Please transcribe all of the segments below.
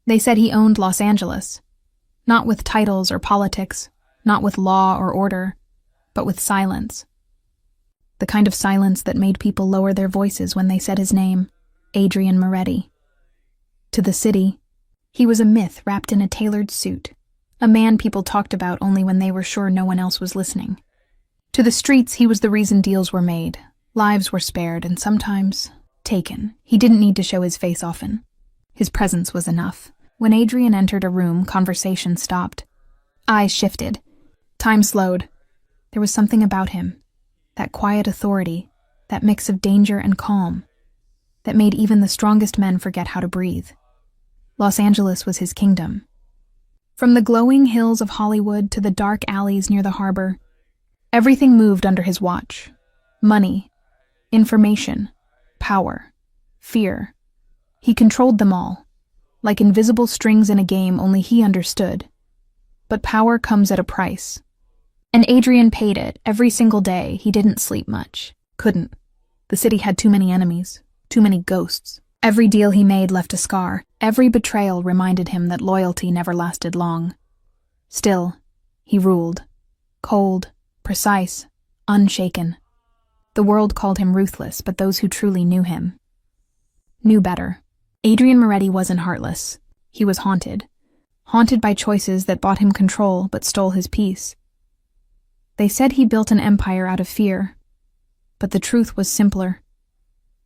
They said he owned Los Angeles, not with titles or politics, not with law or order, but with silence. The kind of silence that made people lower their voices when they said his name, Adrian Moretti. To the city, he was a myth wrapped in a tailored suit, a man people talked about only when they were sure no one else was listening. To the streets, he was the reason deals were made, lives were spared, and sometimes taken. He didn't need to show his face often. His presence was enough. When Adrian entered a room, conversation stopped. Eyes shifted. Time slowed. There was something about him, that quiet authority, that mix of danger and calm, that made even the strongest men forget how to breathe. Los Angeles was his kingdom. From the glowing hills of Hollywood to the dark alleys near the harbor, everything moved under his watch. Money, information, power, fear. He controlled them all, like invisible strings in a game only he understood. But power comes at a price. And Adrian paid it every single day. He didn't sleep much. Couldn't. The city had too many enemies, too many ghosts. Every deal he made left a scar. Every betrayal reminded him that loyalty never lasted long. Still, he ruled. Cold, precise, unshaken. The world called him ruthless, but those who truly knew him knew better. Adrian Moretti wasn't heartless. He was haunted. Haunted by choices that bought him control but stole his peace. They said he built an empire out of fear, but the truth was simpler.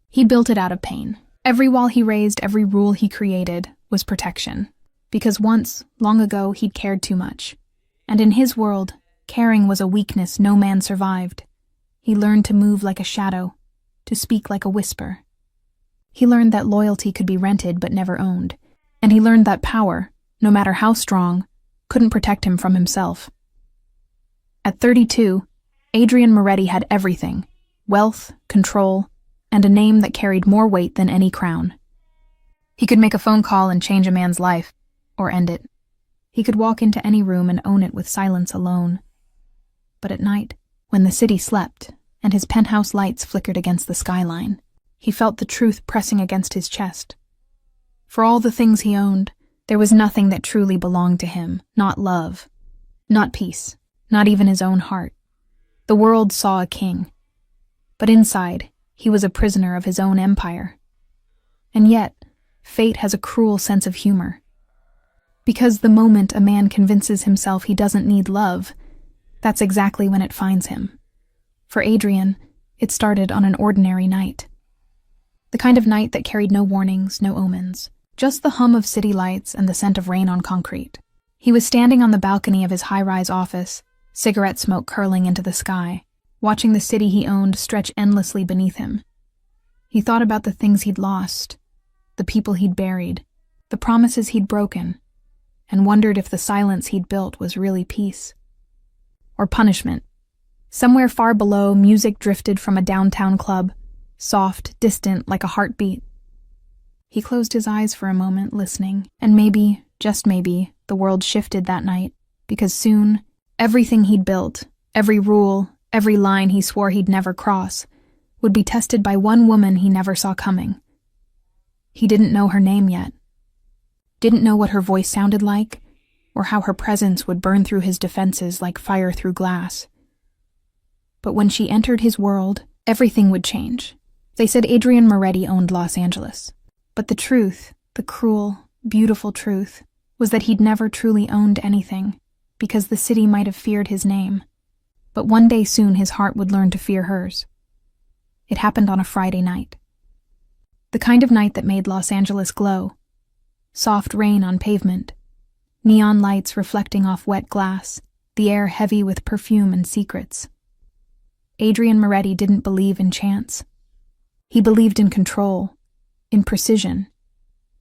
He built it out of pain. Every wall he raised, every rule he created, was protection. Because once, long ago, he'd cared too much. And in his world, caring was a weakness no man survived. He learned to move like a shadow, to speak like a whisper. He learned that loyalty could be rented but never owned. And he learned that power, no matter how strong, couldn't protect him from himself. At 32, Adrian Moretti had everything: wealth, control, and a name that carried more weight than any crown. He could make a phone call and change a man's life, or end it. He could walk into any room and own it with silence alone. But at night, when the city slept and his penthouse lights flickered against the skyline, he felt the truth pressing against his chest. For all the things he owned, there was nothing that truly belonged to him, not love, not peace, not even his own heart. The world saw a king, but inside, he was a prisoner of his own empire. And yet, fate has a cruel sense of humor. Because the moment a man convinces himself he doesn't need love, that's exactly when it finds him. For Adrian, it started on an ordinary night. The kind of night that carried no warnings, no omens, just the hum of city lights and the scent of rain on concrete. He was standing on the balcony of his high-rise office, cigarette smoke curling into the sky, watching the city he owned stretch endlessly beneath him. He thought about the things he'd lost, the people he'd buried, the promises he'd broken, and wondered if the silence he'd built was really peace. Or punishment. Somewhere far below, music drifted from a downtown club, soft, distant, like a heartbeat. He closed his eyes for a moment, listening, and maybe, just maybe, the world shifted that night, because soon, everything he'd built, every rule, every line he swore he'd never cross, would be tested by one woman he never saw coming. He didn't know her name yet. Didn't know what her voice sounded like, or how her presence would burn through his defenses like fire through glass. But when she entered his world, everything would change. They said Adrian Moretti owned Los Angeles. But the truth, the cruel, beautiful truth, was that he'd never truly owned anything, because the city might have feared his name. But one day soon his heart would learn to fear hers. It happened on a Friday night. The kind of night that made Los Angeles glow. Soft rain on pavement, neon lights reflecting off wet glass, the air heavy with perfume and secrets. Adrian Moretti didn't believe in chance. He believed in control, in precision,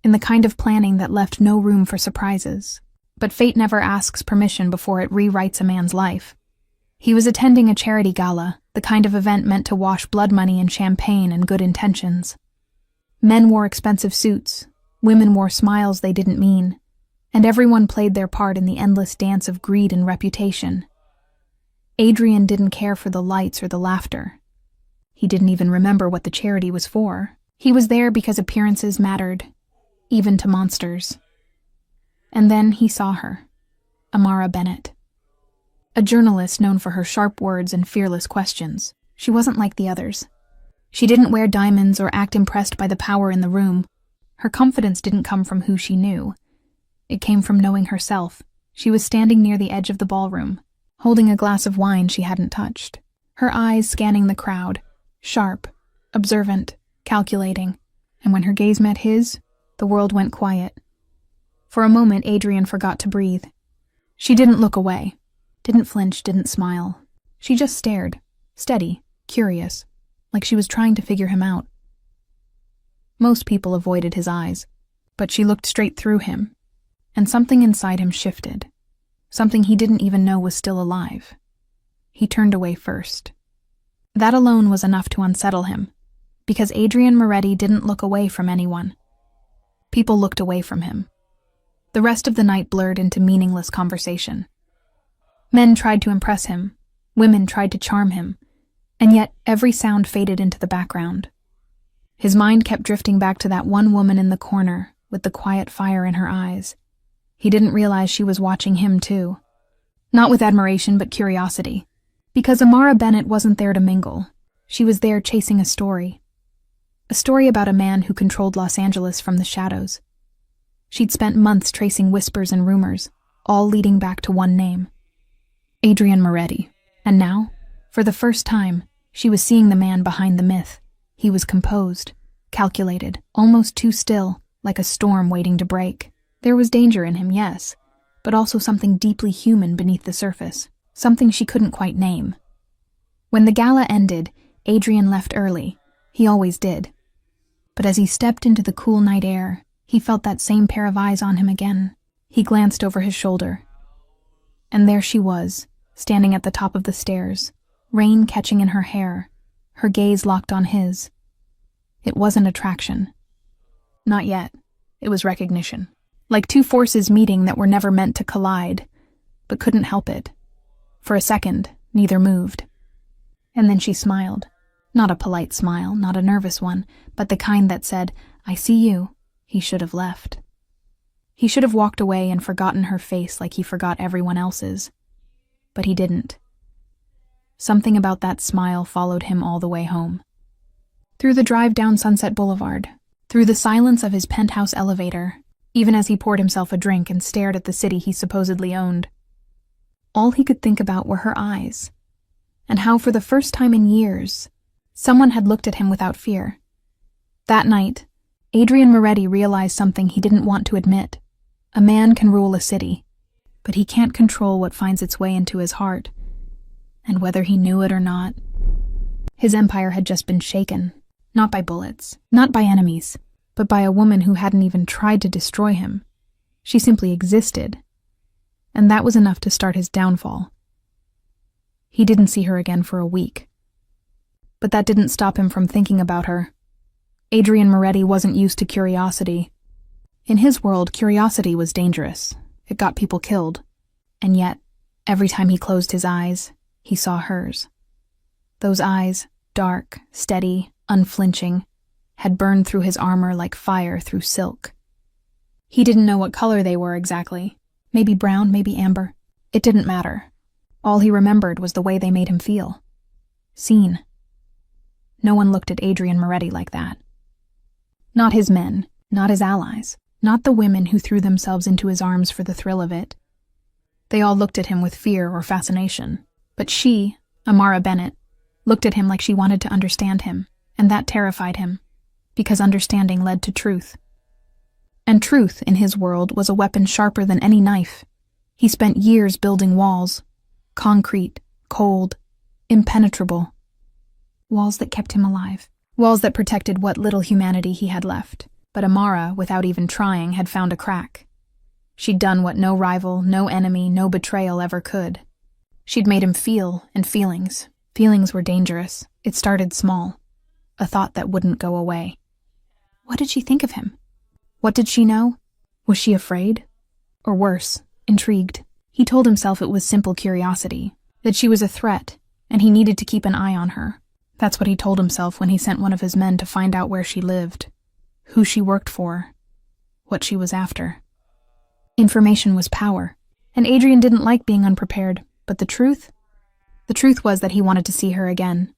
in the kind of planning that left no room for surprises. But fate never asks permission before it rewrites a man's life. He was attending a charity gala, the kind of event meant to wash blood money in champagne and good intentions. Men wore expensive suits, women wore smiles they didn't mean, and everyone played their part in the endless dance of greed and reputation. Adrian didn't care for the lights or the laughter. He didn't even remember what the charity was for. He was there because appearances mattered, even to monsters. And then he saw her, Amara Bennett. A journalist known for her sharp words and fearless questions. She wasn't like the others. She didn't wear diamonds or act impressed by the power in the room. Her confidence didn't come from who she knew. It came from knowing herself. She was standing near the edge of the ballroom, holding a glass of wine she hadn't touched. Her eyes scanning the crowd, sharp, observant, calculating. And when her gaze met his, the world went quiet. For a moment, Adrian forgot to breathe. She didn't look away, didn't flinch, didn't smile. She just stared, steady, curious, like she was trying to figure him out. Most people avoided his eyes, but she looked straight through him, and something inside him shifted, something he didn't even know was still alive. He turned away first. That alone was enough to unsettle him, because Adrian Moretti didn't look away from anyone. People looked away from him. The rest of the night blurred into meaningless conversation. Men tried to impress him, women tried to charm him, and yet every sound faded into the background. His mind kept drifting back to that one woman in the corner with the quiet fire in her eyes. He didn't realize she was watching him too. Not with admiration, but curiosity. Because Amara Bennett wasn't there to mingle. She was there chasing a story. A story about a man who controlled Los Angeles from the shadows. She'd spent months tracing whispers and rumors, all leading back to one name. Adrian Moretti. And now, for the first time, she was seeing the man behind the myth. He was composed, calculated, almost too still, like a storm waiting to break. There was danger in him, yes, but also something deeply human beneath the surface, something she couldn't quite name. When the gala ended, Adrian left early. He always did. But as he stepped into the cool night air, he felt that same pair of eyes on him again. He glanced over his shoulder. And there she was, standing at the top of the stairs, rain catching in her hair, her gaze locked on his. It wasn't attraction. Not yet. It was recognition. Like two forces meeting that were never meant to collide, but couldn't help it. For a second, neither moved. And then she smiled. Not a polite smile, not a nervous one, but the kind that said, "I see you." He should have left. He should have walked away and forgotten her face like he forgot everyone else's. But he didn't. Something about that smile followed him all the way home. Through the drive down Sunset Boulevard, through the silence of his penthouse elevator, even as he poured himself a drink and stared at the city he supposedly owned. All he could think about were her eyes, and how for the first time in years, someone had looked at him without fear. That night, Adrian Moretti realized something he didn't want to admit. A man can rule a city, but he can't control what finds its way into his heart. And whether he knew it or not, his empire had just been shaken, not by bullets, not by enemies, but by a woman who hadn't even tried to destroy him. She simply existed, and that was enough to start his downfall. He didn't see her again for a week. But that didn't stop him from thinking about her. Adrian Moretti wasn't used to curiosity. In his world, curiosity was dangerous. It got people killed. And yet, every time he closed his eyes, he saw hers. Those eyes, dark, steady, unflinching, had burned through his armor like fire through silk. He didn't know what color they were exactly. Maybe brown, maybe amber. It didn't matter. All he remembered was the way they made him feel. Seen. No one looked at Adrian Moretti like that. Not his men, not his allies, not the women who threw themselves into his arms for the thrill of it. They all looked at him with fear or fascination. But she, Amara Bennett, looked at him like she wanted to understand him, and that terrified him, because understanding led to truth. And truth, in his world, was a weapon sharper than any knife. He spent years building walls, concrete, cold, impenetrable. Walls that kept him alive. Walls that protected what little humanity he had left. But Amara, without even trying, had found a crack. She'd done what no rival, no enemy, no betrayal ever could. She'd made him feel, and feelings. Feelings were dangerous. It started small. A thought that wouldn't go away. What did she think of him? What did she know? Was she afraid? Or worse, intrigued? He told himself it was simple curiosity, that she was a threat, and he needed to keep an eye on her. That's what he told himself when he sent one of his men to find out where she lived, who she worked for, what she was after. Information was power, and Adrian didn't like being unprepared, but the truth? The truth was that he wanted to see her again.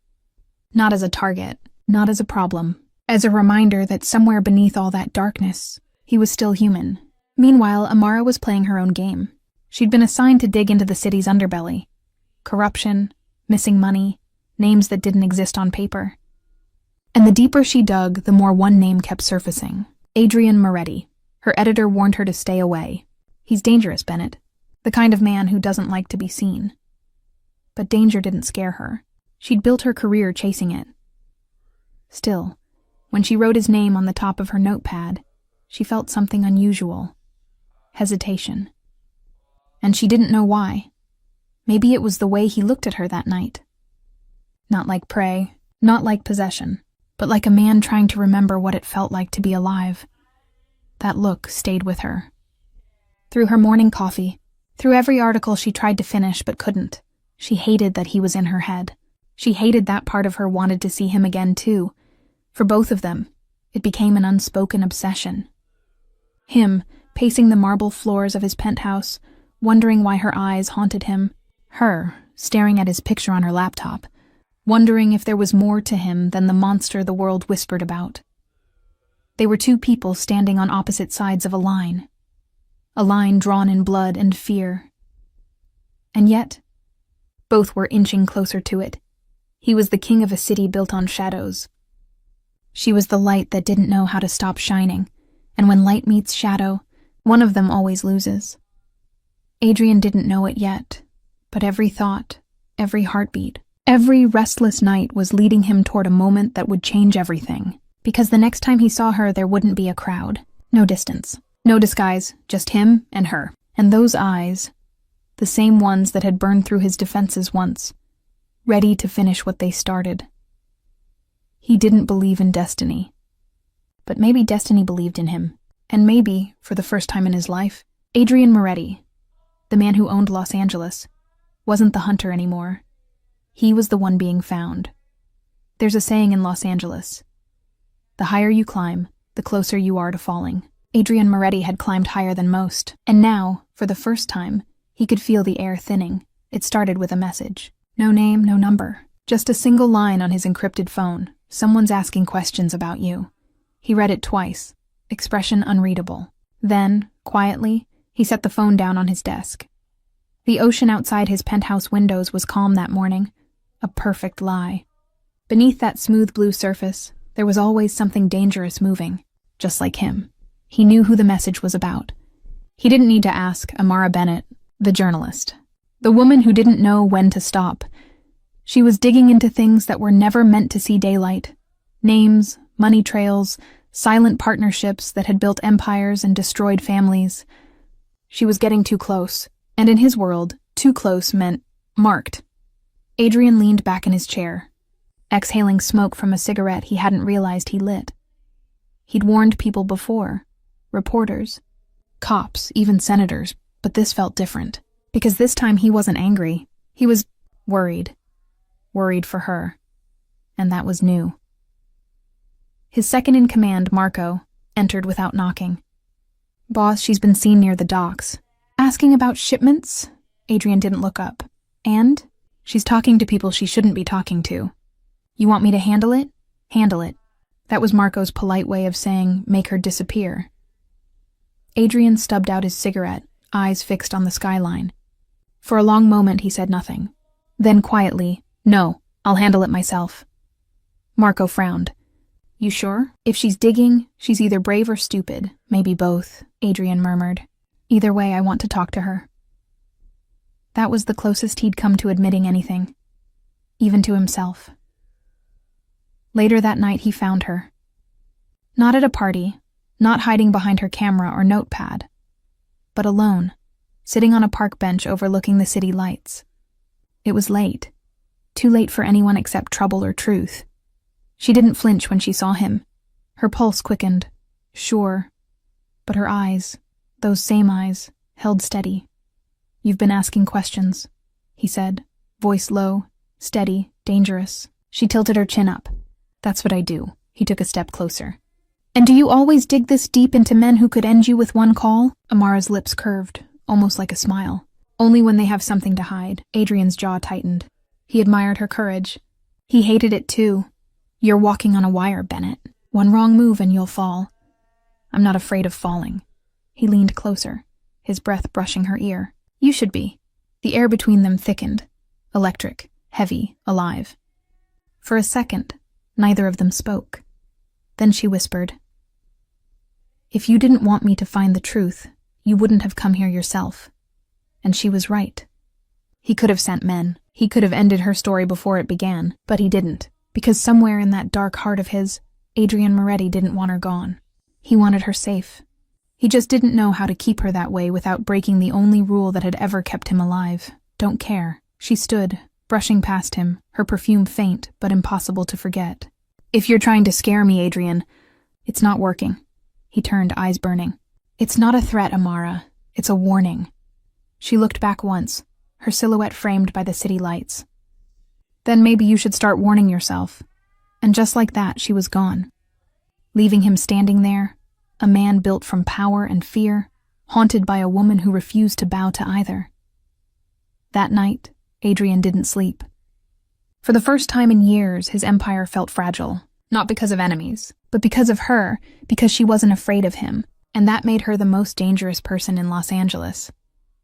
Not as a target, not as a problem, as a reminder that somewhere beneath all that darkness, he was still human. Meanwhile, Amara was playing her own game. She'd been assigned to dig into the city's underbelly. Corruption, missing money, names that didn't exist on paper. And the deeper she dug, the more one name kept surfacing. Adrian Moretti. Her editor warned her to stay away. He's dangerous, Bennett. The kind of man who doesn't like to be seen. But danger didn't scare her. She'd built her career chasing it. Still, when she wrote his name on the top of her notepad, she felt something unusual. Hesitation. And she didn't know why. Maybe it was the way he looked at her that night. Not like prey, not like possession, but like a man trying to remember what it felt like to be alive. That look stayed with her. Through her morning coffee, through every article she tried to finish but couldn't, she hated that he was in her head. She hated that part of her wanted to see him again too. For both of them, it became an unspoken obsession. Him, pacing the marble floors of his penthouse, wondering why her eyes haunted him. Her, staring at his picture on her laptop, wondering if there was more to him than the monster the world whispered about. They were two people standing on opposite sides of a line drawn in blood and fear. And yet, both were inching closer to it. He was the king of a city built on shadows. She was the light that didn't know how to stop shining, and when light meets shadow, one of them always loses. Adrian didn't know it yet, but every thought, every heartbeat, every restless night was leading him toward a moment that would change everything. Because the next time he saw her, there wouldn't be a crowd. No distance. No disguise. Just him and her. And those eyes, the same ones that had burned through his defenses once, ready to finish what they started. He didn't believe in destiny. But maybe destiny believed in him. And maybe, for the first time in his life, Adrian Moretti, the man who owned Los Angeles, wasn't the hunter anymore. He was the one being found. There's a saying in Los Angeles: the higher you climb, the closer you are to falling. Adrian Moretti had climbed higher than most, and now, for the first time, he could feel the air thinning. It started with a message. No name, no number. Just a single line on his encrypted phone. Someone's asking questions about you. He read it twice, expression unreadable. Then, quietly, he set the phone down on his desk. The ocean outside his penthouse windows was calm that morning. A perfect lie. Beneath that smooth blue surface, there was always something dangerous moving, just like him. He knew who the message was about. He didn't need to ask Amara Bennett, the journalist, the woman who didn't know when to stop. She was digging into things that were never meant to see daylight. Names, money trails, silent partnerships that had built empires and destroyed families. She was getting too close, and in his world, too close meant marked. Adrian leaned back in his chair, exhaling smoke from a cigarette he hadn't realized he lit. He'd warned people before, reporters, cops, even senators, but this felt different, because this time he wasn't angry. He was worried for her, and that was new. His second-in-command, Marco, entered without knocking. Boss, she's been seen near the docks. Asking about shipments? Adrian didn't look up. And? She's talking to people she shouldn't be talking to. You want me to handle it? Handle it. That was Marco's polite way of saying, make her disappear. Adrian stubbed out his cigarette, eyes fixed on the skyline. For a long moment he said nothing. Then quietly, no, I'll handle it myself. Marco frowned. You sure? If she's digging, she's either brave or stupid, maybe both, Adrian murmured. Either way, I want to talk to her. That was the closest he'd come to admitting anything, even to himself. Later that night he found her. Not at a party, not hiding behind her camera or notepad, but alone, sitting on a park bench overlooking the city lights. It was late, too late for anyone except trouble or truth. She didn't flinch when she saw him. Her pulse quickened, sure, but her eyes, those same eyes, held steady. You've been asking questions, he said, voice low, steady, dangerous. She tilted her chin up. That's what I do. He took a step closer. And do you always dig this deep into men who could end you with one call? Amara's lips curved, almost like a smile. Only when they have something to hide. Adrian's jaw tightened. He admired her courage. He hated it too. You're walking on a wire, Bennett. One wrong move and you'll fall. I'm not afraid of falling. He leaned closer, his breath brushing her ear. You should be. The air between them thickened. Electric, heavy, alive. For a second, neither of them spoke. Then she whispered, If you didn't want me to find the truth, you wouldn't have come here yourself. And she was right. He could have sent men. He could have ended her story before it began, but he didn't, because somewhere in that dark heart of his, Adrian Moretti didn't want her gone. He wanted her safe. He just didn't know how to keep her that way without breaking the only rule that had ever kept him alive. Don't care. She stood, brushing past him, her perfume faint but impossible to forget. If you're trying to scare me, Adrian, it's not working. He turned, eyes burning. It's not a threat, Amara. It's a warning. She looked back once, her silhouette framed by the city lights. Then maybe you should start warning yourself. And just like that, she was gone. Leaving him standing there, a man built from power and fear, haunted by a woman who refused to bow to either. That night, Adrian didn't sleep. For the first time in years, his empire felt fragile, not because of enemies, but because of her, because she wasn't afraid of him, and that made her the most dangerous person in Los Angeles.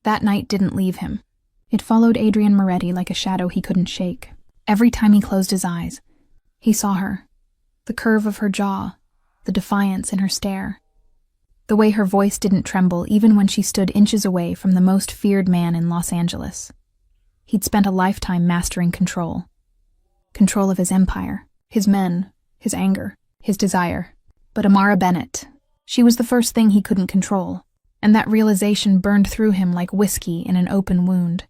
That night didn't leave him. It followed Adrian Moretti like a shadow he couldn't shake. Every time he closed his eyes, he saw her, the curve of her jaw, the defiance in her stare, the way her voice didn't tremble even when she stood inches away from the most feared man in Los Angeles. He'd spent a lifetime mastering control. Control of his empire, his men, his anger, his desire. But Amara Bennett, she was the first thing he couldn't control, and that realization burned through him like whiskey in an open wound.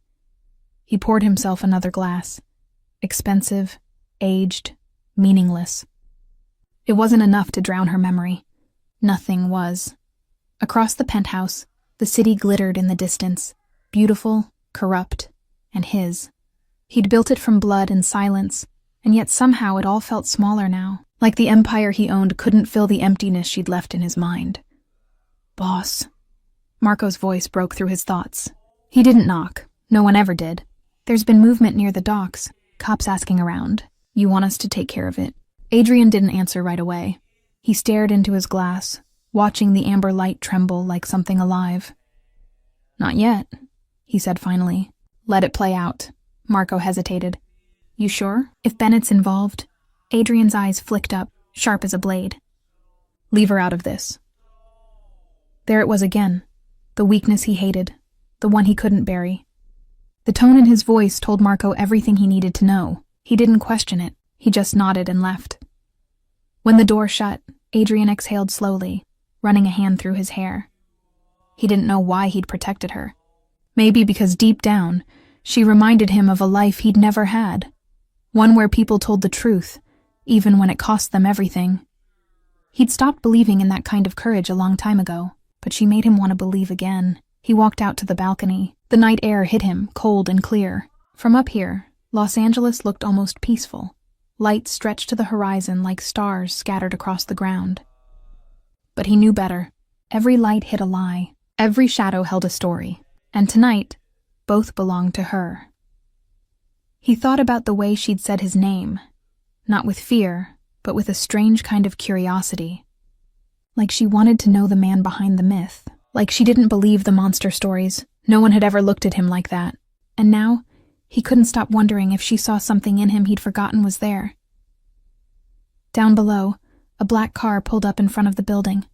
He poured himself another glass. Expensive, aged, meaningless. It wasn't enough to drown her memory. Nothing was. Across the penthouse, the city glittered in the distance, beautiful, corrupt, and his. He'd built it from blood and silence, and yet somehow it all felt smaller now, like the empire he owned couldn't fill the emptiness she'd left in his mind. Boss. Marco's voice broke through his thoughts. He didn't knock. No one ever did. There's been movement near the docks, cops asking around. You want us to take care of it? Adrian didn't answer right away. He stared into his glass, watching the amber light tremble like something alive. Not yet, he said finally. Let it play out. Marco hesitated. You sure? If Bennett's involved? Adrian's eyes flicked up, sharp as a blade. Leave her out of this. There it was again, the weakness he hated, the one he couldn't bury. The tone in his voice told Marco everything he needed to know. He didn't question it. He just nodded and left. When the door shut, Adrian exhaled slowly, running a hand through his hair. He didn't know why he'd protected her. Maybe because deep down, she reminded him of a life he'd never had. One where people told the truth, even when it cost them everything. He'd stopped believing in that kind of courage a long time ago, but she made him want to believe again. He walked out to the balcony. The night air hit him, cold and clear. From up here, Los Angeles looked almost peaceful. Lights stretched to the horizon like stars scattered across the ground. But he knew better. Every light hid a lie. Every shadow held a story. And tonight, both belonged to her. He thought about the way she'd said his name, not with fear, but with a strange kind of curiosity. Like she wanted to know the man behind the myth. Like she didn't believe the monster stories. No one had ever looked at him like that. And now, he couldn't stop wondering if she saw something in him he'd forgotten was there. Down below, a black car pulled up in front of the building.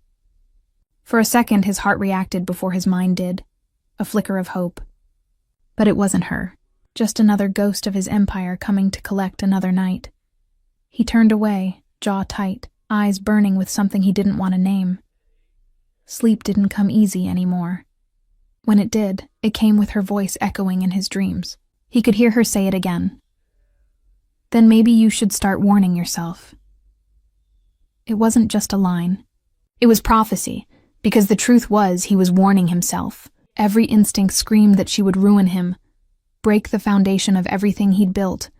For a second, his heart reacted before his mind did. A flicker of hope. But it wasn't her. Just another ghost of his empire coming to collect another night. He turned away, jaw tight, eyes burning with something he didn't want to name. Sleep didn't come easy anymore. When it did, it came with her voice echoing in his dreams. He could hear her say it again. Then maybe you should start warning yourself. It wasn't just a line. It was prophecy, because the truth was he was warning himself. Every instinct screamed that she would ruin him, break the foundation of everything he'd built,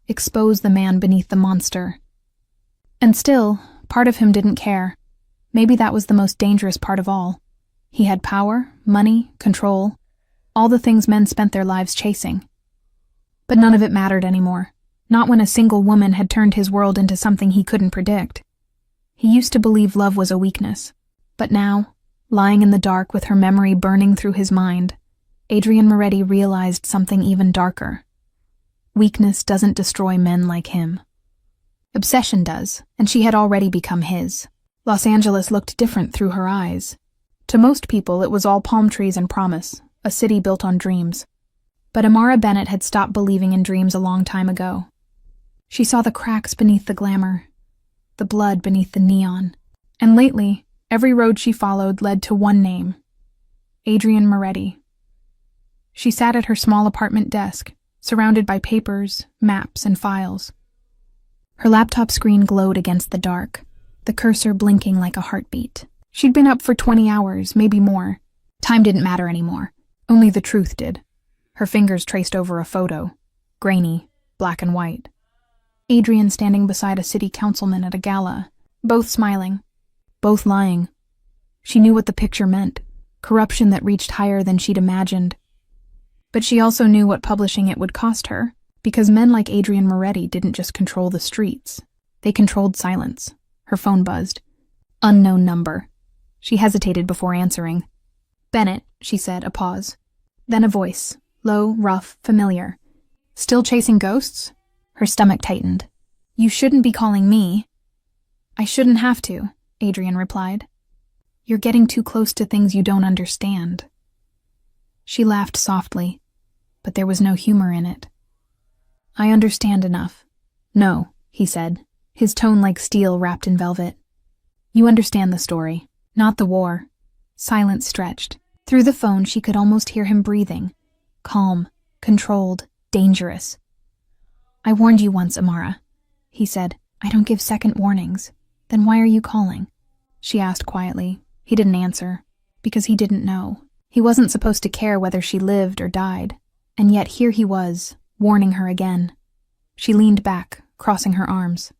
expose the man beneath the monster. And still, part of him didn't care. Maybe that was the most dangerous part of all. He had power, money, control, all the things men spent their lives chasing. But none of it mattered anymore, not when a single woman had turned his world into something he couldn't predict. He used to believe love was a weakness, but now, lying in the dark with her memory burning through his mind, Adrian Moretti realized something even darker. Weakness doesn't destroy men like him. Obsession does, and she had already become his. Los Angeles looked different through her eyes. To most people, it was all palm trees and promise, a city built on dreams. But Amara Bennett had stopped believing in dreams a long time ago. She saw the cracks beneath the glamour, the blood beneath the neon, and lately, every road she followed led to one name: Adrian Moretti. She sat at her small apartment desk, surrounded by papers, maps, and files. Her laptop screen glowed against the dark, the cursor blinking like a heartbeat. She'd been up for 20 hours, maybe more. Time didn't matter anymore. Only the truth did. Her fingers traced over a photo, grainy, black and white. Adrian standing beside a city councilman at a gala, both smiling, both lying. She knew what the picture meant, corruption that reached higher than she'd imagined. But she also knew what publishing it would cost her, because men like Adrian Moretti didn't just control the streets. They controlled silence. Her phone buzzed. Unknown number. She hesitated before answering. "Bennett," she said, a pause. Then a voice, low, rough, familiar. "Still chasing ghosts?" Her stomach tightened. "You shouldn't be calling me." "I shouldn't have to," Adrian replied. "You're getting too close to things you don't understand." She laughed softly, but there was no humor in it. "I understand enough." "No," he said, his tone like steel wrapped in velvet. "You understand the story, not the war." Silence stretched. Through the phone, she could almost hear him breathing. Calm, controlled, dangerous. "I warned you once, Amara," he said. "I don't give second warnings." "Then why are you calling?" she asked quietly. He didn't answer, because he didn't know. He wasn't supposed to care whether she lived or died, and yet here he was, warning her again. She leaned back, crossing her arms.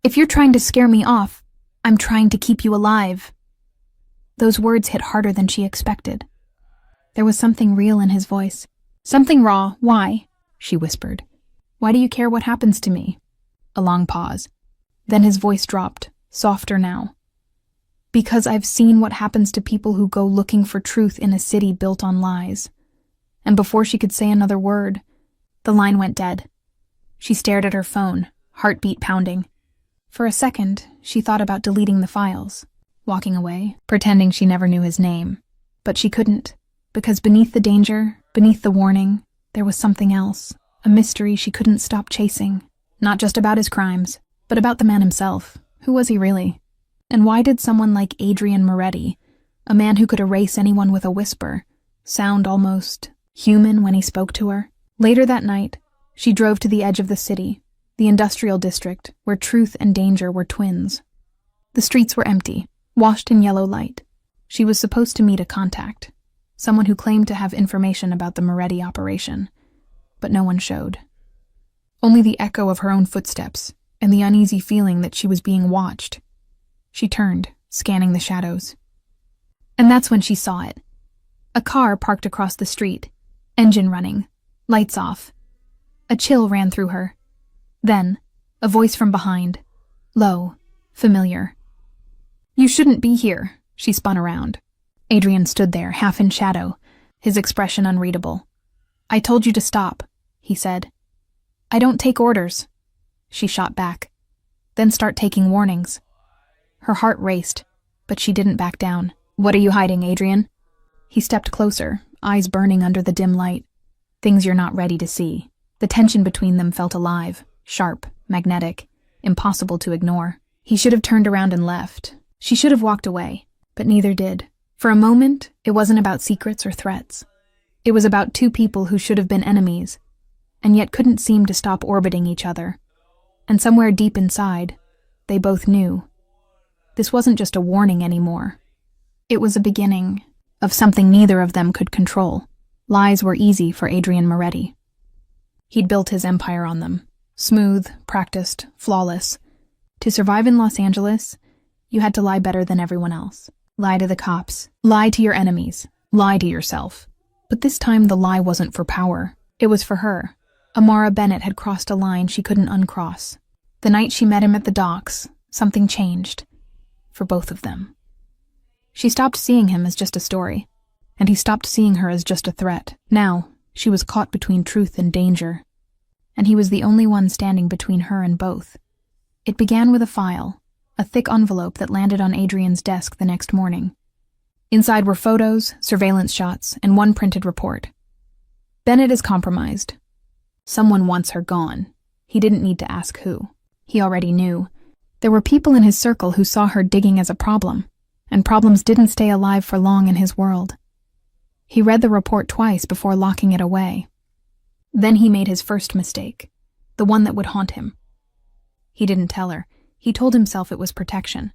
"If you're trying to scare me off, I'm trying to keep you alive." Those words hit harder than she expected. There was something real in his voice. "Something raw. Why?" she whispered. "Why do you care what happens to me?" A long pause. Then his voice dropped, softer now. "Because I've seen what happens to people who go looking for truth in a city built on lies." And before she could say another word, the line went dead. She stared at her phone, heartbeat pounding. For a second, she thought about deleting the files, walking away, pretending she never knew his name. But she couldn't, because beneath the danger, beneath the warning, there was something else, a mystery she couldn't stop chasing. Not just about his crimes, but about the man himself. Who was he really? And why did someone like Adrian Moretti, a man who could erase anyone with a whisper, sound almost human when he spoke to her? Later that night, she drove to the edge of the city, the industrial district, where truth and danger were twins. The streets were empty, washed in yellow light. She was supposed to meet a contact, someone who claimed to have information about the Moretti operation, but no one showed. Only the echo of her own footsteps and the uneasy feeling that she was being watched. She turned, scanning the shadows. And that's when she saw it. A car parked across the street, engine running, lights off. A chill ran through her. Then, a voice from behind, low, familiar. "You shouldn't be here." She spun around. Adrian stood there, half in shadow, his expression unreadable. "I told you to stop," he said. "I don't take orders." She shot back. "Then start taking warnings." Her heart raced, but she didn't back down. "What are you hiding, Adrian?" He stepped closer, eyes burning under the dim light. "Things you're not ready to see." The tension between them felt alive, sharp, magnetic, impossible to ignore. He should have turned around and left. She should have walked away, but neither did. For a moment, it wasn't about secrets or threats. It was about two people who should have been enemies, and yet couldn't seem to stop orbiting each other. And somewhere deep inside, they both knew. This wasn't just a warning anymore. It was a beginning of something neither of them could control. Lies were easy for Adrian Moretti. He'd built his empire on them. Smooth, practiced, flawless. To survive in Los Angeles, You had to lie better than everyone else. Lie to the cops. Lie to your enemies. Lie to yourself. But this time the lie wasn't for power. It was for her. Amara Bennett had crossed a line she couldn't uncross. The night she met him at the docks, something changed. For both of them. She stopped seeing him as just a story, and he stopped seeing her as just a threat. Now, she was caught between truth and danger, and he was the only one standing between her and both. It began with a file, a thick envelope that landed on Adrian's desk the next morning. Inside were photos, surveillance shots, and one printed report. Bennett is compromised. Someone wants her gone. He didn't need to ask who. He already knew. There were people in his circle who saw her digging as a problem, and problems didn't stay alive for long in his world. He read the report twice before locking it away. Then he made his first mistake, the one that would haunt him. He didn't tell her. He told himself it was protection,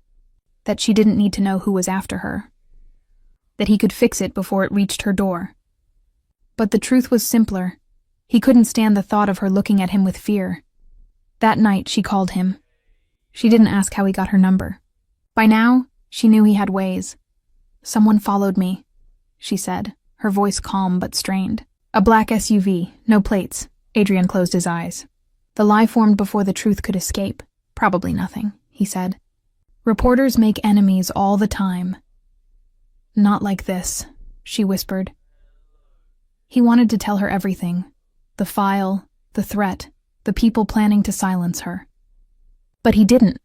that she didn't need to know who was after her, that he could fix it before it reached her door. But the truth was simpler. He couldn't stand the thought of her looking at him with fear. That night she called him. She didn't ask how he got her number. By now, she knew he had ways. "Someone followed me," she said, her voice calm but strained. "A black SUV, no plates." Adrian closed his eyes. The lie formed before the truth could escape. "Probably nothing," he said. "Reporters make enemies all the time." "Not like this," she whispered. He wanted to tell her everything. The file, the threat, the people planning to silence her. But he didn't.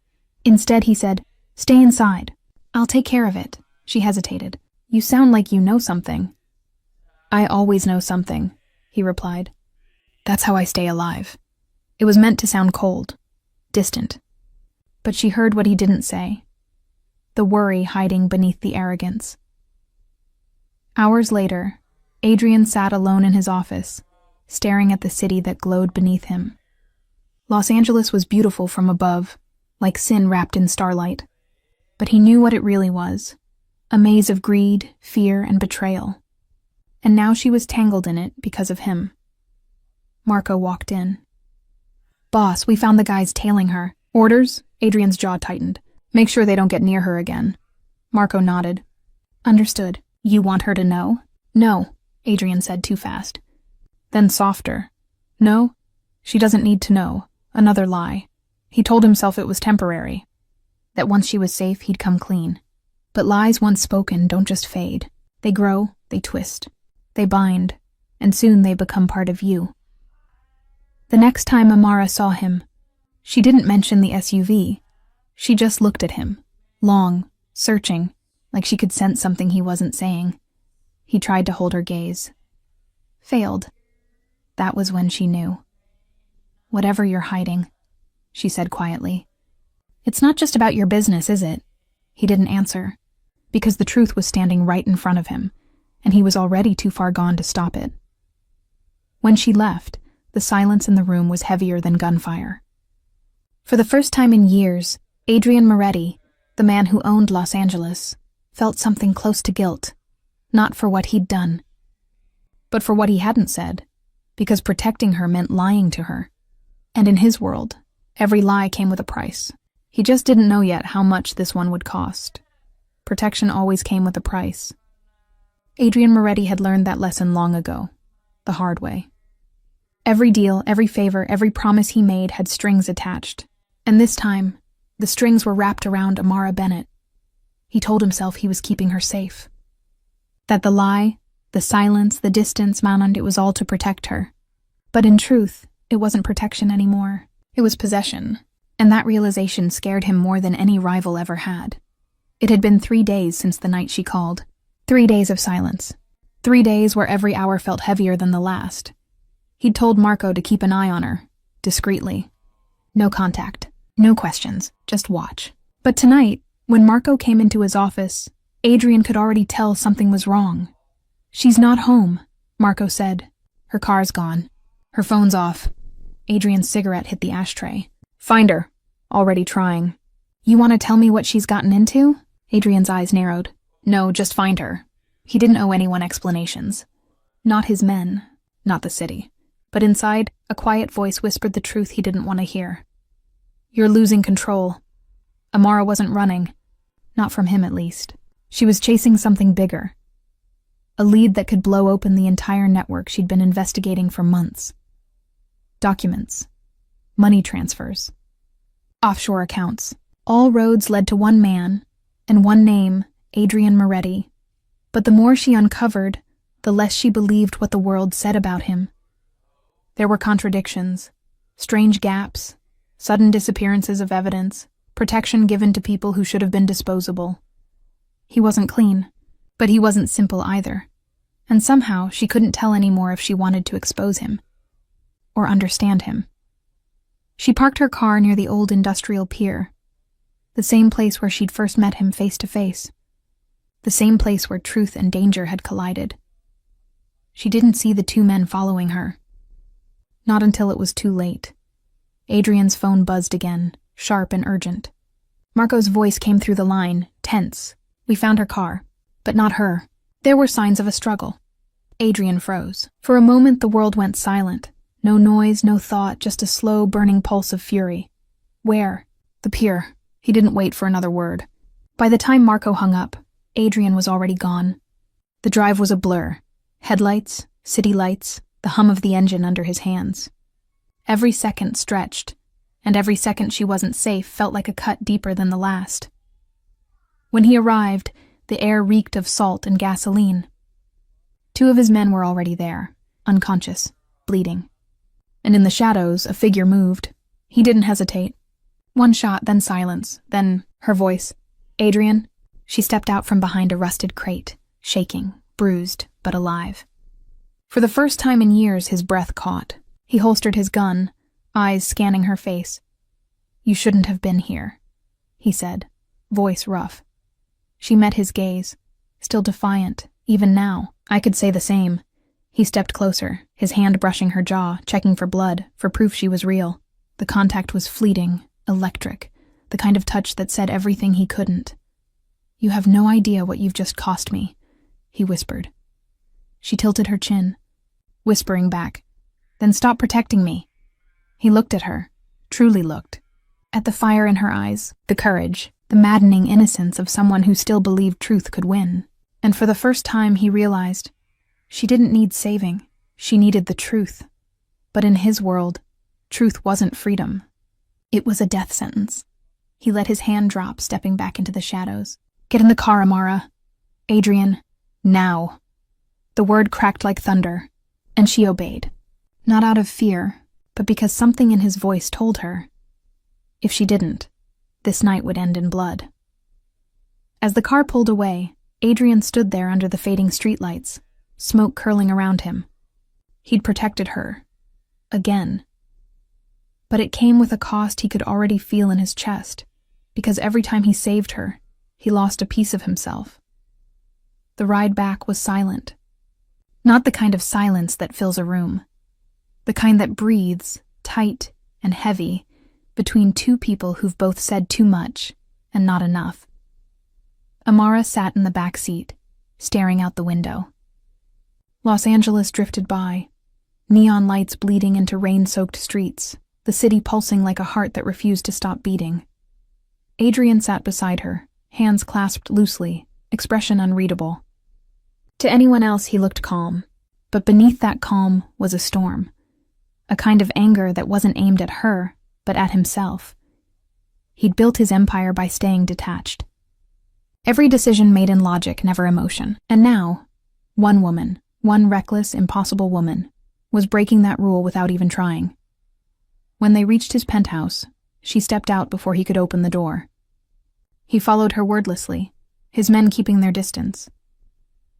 Instead, he said, "Stay inside. I'll take care of it." She hesitated. "You sound like you know something." "I always know something," he replied. "That's how I stay alive." It was meant to sound cold, distant. But she heard what he didn't say. The worry hiding beneath the arrogance. Hours later, Adrian sat alone in his office, staring at the city that glowed beneath him. Los Angeles was beautiful from above, like sin wrapped in starlight. But he knew what it really was, a maze of greed, fear, and betrayal. And now she was tangled in it because of him. Marco walked in. "Boss, we found the guys tailing her." "Orders?" Adrian's jaw tightened. "Make sure they don't get near her again." Marco nodded. "Understood. You want her to know?" "No," Adrian said too fast. Then softer. "No, she doesn't need to know." Another lie. He told himself it was temporary, that once she was safe, he'd come clean. But lies once spoken don't just fade. They grow, they twist, they bind, and soon they become part of you. The next time Amara saw him, she didn't mention the SUV. She just looked at him, long, searching, like she could sense something he wasn't saying. He tried to hold her gaze. Failed. That was when she knew. "Whatever you're hiding," she said quietly. "It's not just about your business, is it?" He didn't answer, because the truth was standing right in front of him, and he was already too far gone to stop it. When she left, the silence in the room was heavier than gunfire. For the first time in years, Adrian Moretti, the man who owned Los Angeles, felt something close to guilt, not for what he'd done, but for what he hadn't said, because protecting her meant lying to her. And in his world, every lie came with a price. He just didn't know yet how much this one would cost. Protection always came with a price. Adrian Moretti had learned that lesson long ago, the hard way. Every deal, every favor, every promise he made had strings attached. And this time, the strings were wrapped around Amara Bennett. He told himself he was keeping her safe. That the lie, the silence, the distance meant it was all to protect her. But in truth, it wasn't protection anymore. It was possession. And that realization scared him more than any rival ever had. It had been 3 days since the night she called. 3 days of silence. 3 days where every hour felt heavier than the last. He'd told Marco to keep an eye on her, discreetly. No contact, no questions, just watch. But tonight, when Marco came into his office, Adrian could already tell something was wrong. "She's not home," Marco said. "Her car's gone. Her phone's off." Adrian's cigarette hit the ashtray. "Find her." Already trying. "You want to tell me what she's gotten into?" Adrian's eyes narrowed. "No, just find her." He didn't owe anyone explanations. Not his men, not the city. But inside, a quiet voice whispered the truth he didn't want to hear. "You're losing control." Amara wasn't running. Not from him, at least. She was chasing something bigger. A lead that could blow open the entire network she'd been investigating for months. Documents. Money transfers. Offshore accounts. All roads led to one man, and one name, Adrian Moretti. But the more she uncovered, the less she believed what the world said about him. There were contradictions, strange gaps, sudden disappearances of evidence, protection given to people who should have been disposable. He wasn't clean, but he wasn't simple either, and somehow she couldn't tell anymore if she wanted to expose him or understand him. She parked her car near the old industrial pier, the same place where she'd first met him face to face, the same place where truth and danger had collided. She didn't see the two men following her. Not until it was too late. Adrian's phone buzzed again, sharp and urgent. Marco's voice came through the line, tense. We found her car, but not her. There were signs of a struggle. Adrian froze. For a moment the world went silent. No noise, no thought, just a slow, burning pulse of fury. Where? The pier. He didn't wait for another word. By the time Marco hung up, Adrian was already gone. The drive was a blur. Headlights, city lights, the hum of the engine under his hands. Every second stretched, and every second she wasn't safe felt like a cut deeper than the last. When he arrived, the air reeked of salt and gasoline. Two of his men were already there, unconscious, bleeding. And in the shadows, a figure moved. He didn't hesitate. One shot, then silence, then her voice. Adrian? She stepped out from behind a rusted crate, shaking, bruised, but alive. For the first time in years, his breath caught. He holstered his gun, eyes scanning her face. You shouldn't have been here, he said, voice rough. She met his gaze, still defiant, even now. I could say the same. He stepped closer, his hand brushing her jaw, checking for blood, for proof she was real. The contact was fleeting, electric, the kind of touch that said everything he couldn't. You have no idea what you've just cost me, he whispered. She tilted her chin, whispering back, Then stop protecting me. He looked at her, truly looked, at the fire in her eyes, the courage, the maddening innocence of someone who still believed truth could win. And for the first time he realized, she didn't need saving, she needed the truth. But in his world, truth wasn't freedom. It was a death sentence. He let his hand drop, stepping back into the shadows. Get in the car, Amara. Adrian, now. The word cracked like thunder, and she obeyed. Not out of fear, but because something in his voice told her, if she didn't, this night would end in blood. As the car pulled away, Adrian stood there under the fading streetlights, smoke curling around him. He'd protected her. Again. But it came with a cost he could already feel in his chest, because every time he saved her, he lost a piece of himself. The ride back was silent. Not the kind of silence that fills a room. The kind that breathes, tight and heavy, between two people who've both said too much and not enough. Amara sat in the back seat, staring out the window. Los Angeles drifted by, neon lights bleeding into rain-soaked streets, the city pulsing like a heart that refused to stop beating. Adrian sat beside her, hands clasped loosely, expression unreadable. To anyone else he looked calm, but beneath that calm was a storm. A kind of anger that wasn't aimed at her, but at himself. He'd built his empire by staying detached. Every decision made in logic, never emotion. And now, one woman, one reckless, impossible woman, was breaking that rule without even trying. When they reached his penthouse, she stepped out before he could open the door. He followed her wordlessly, his men keeping their distance.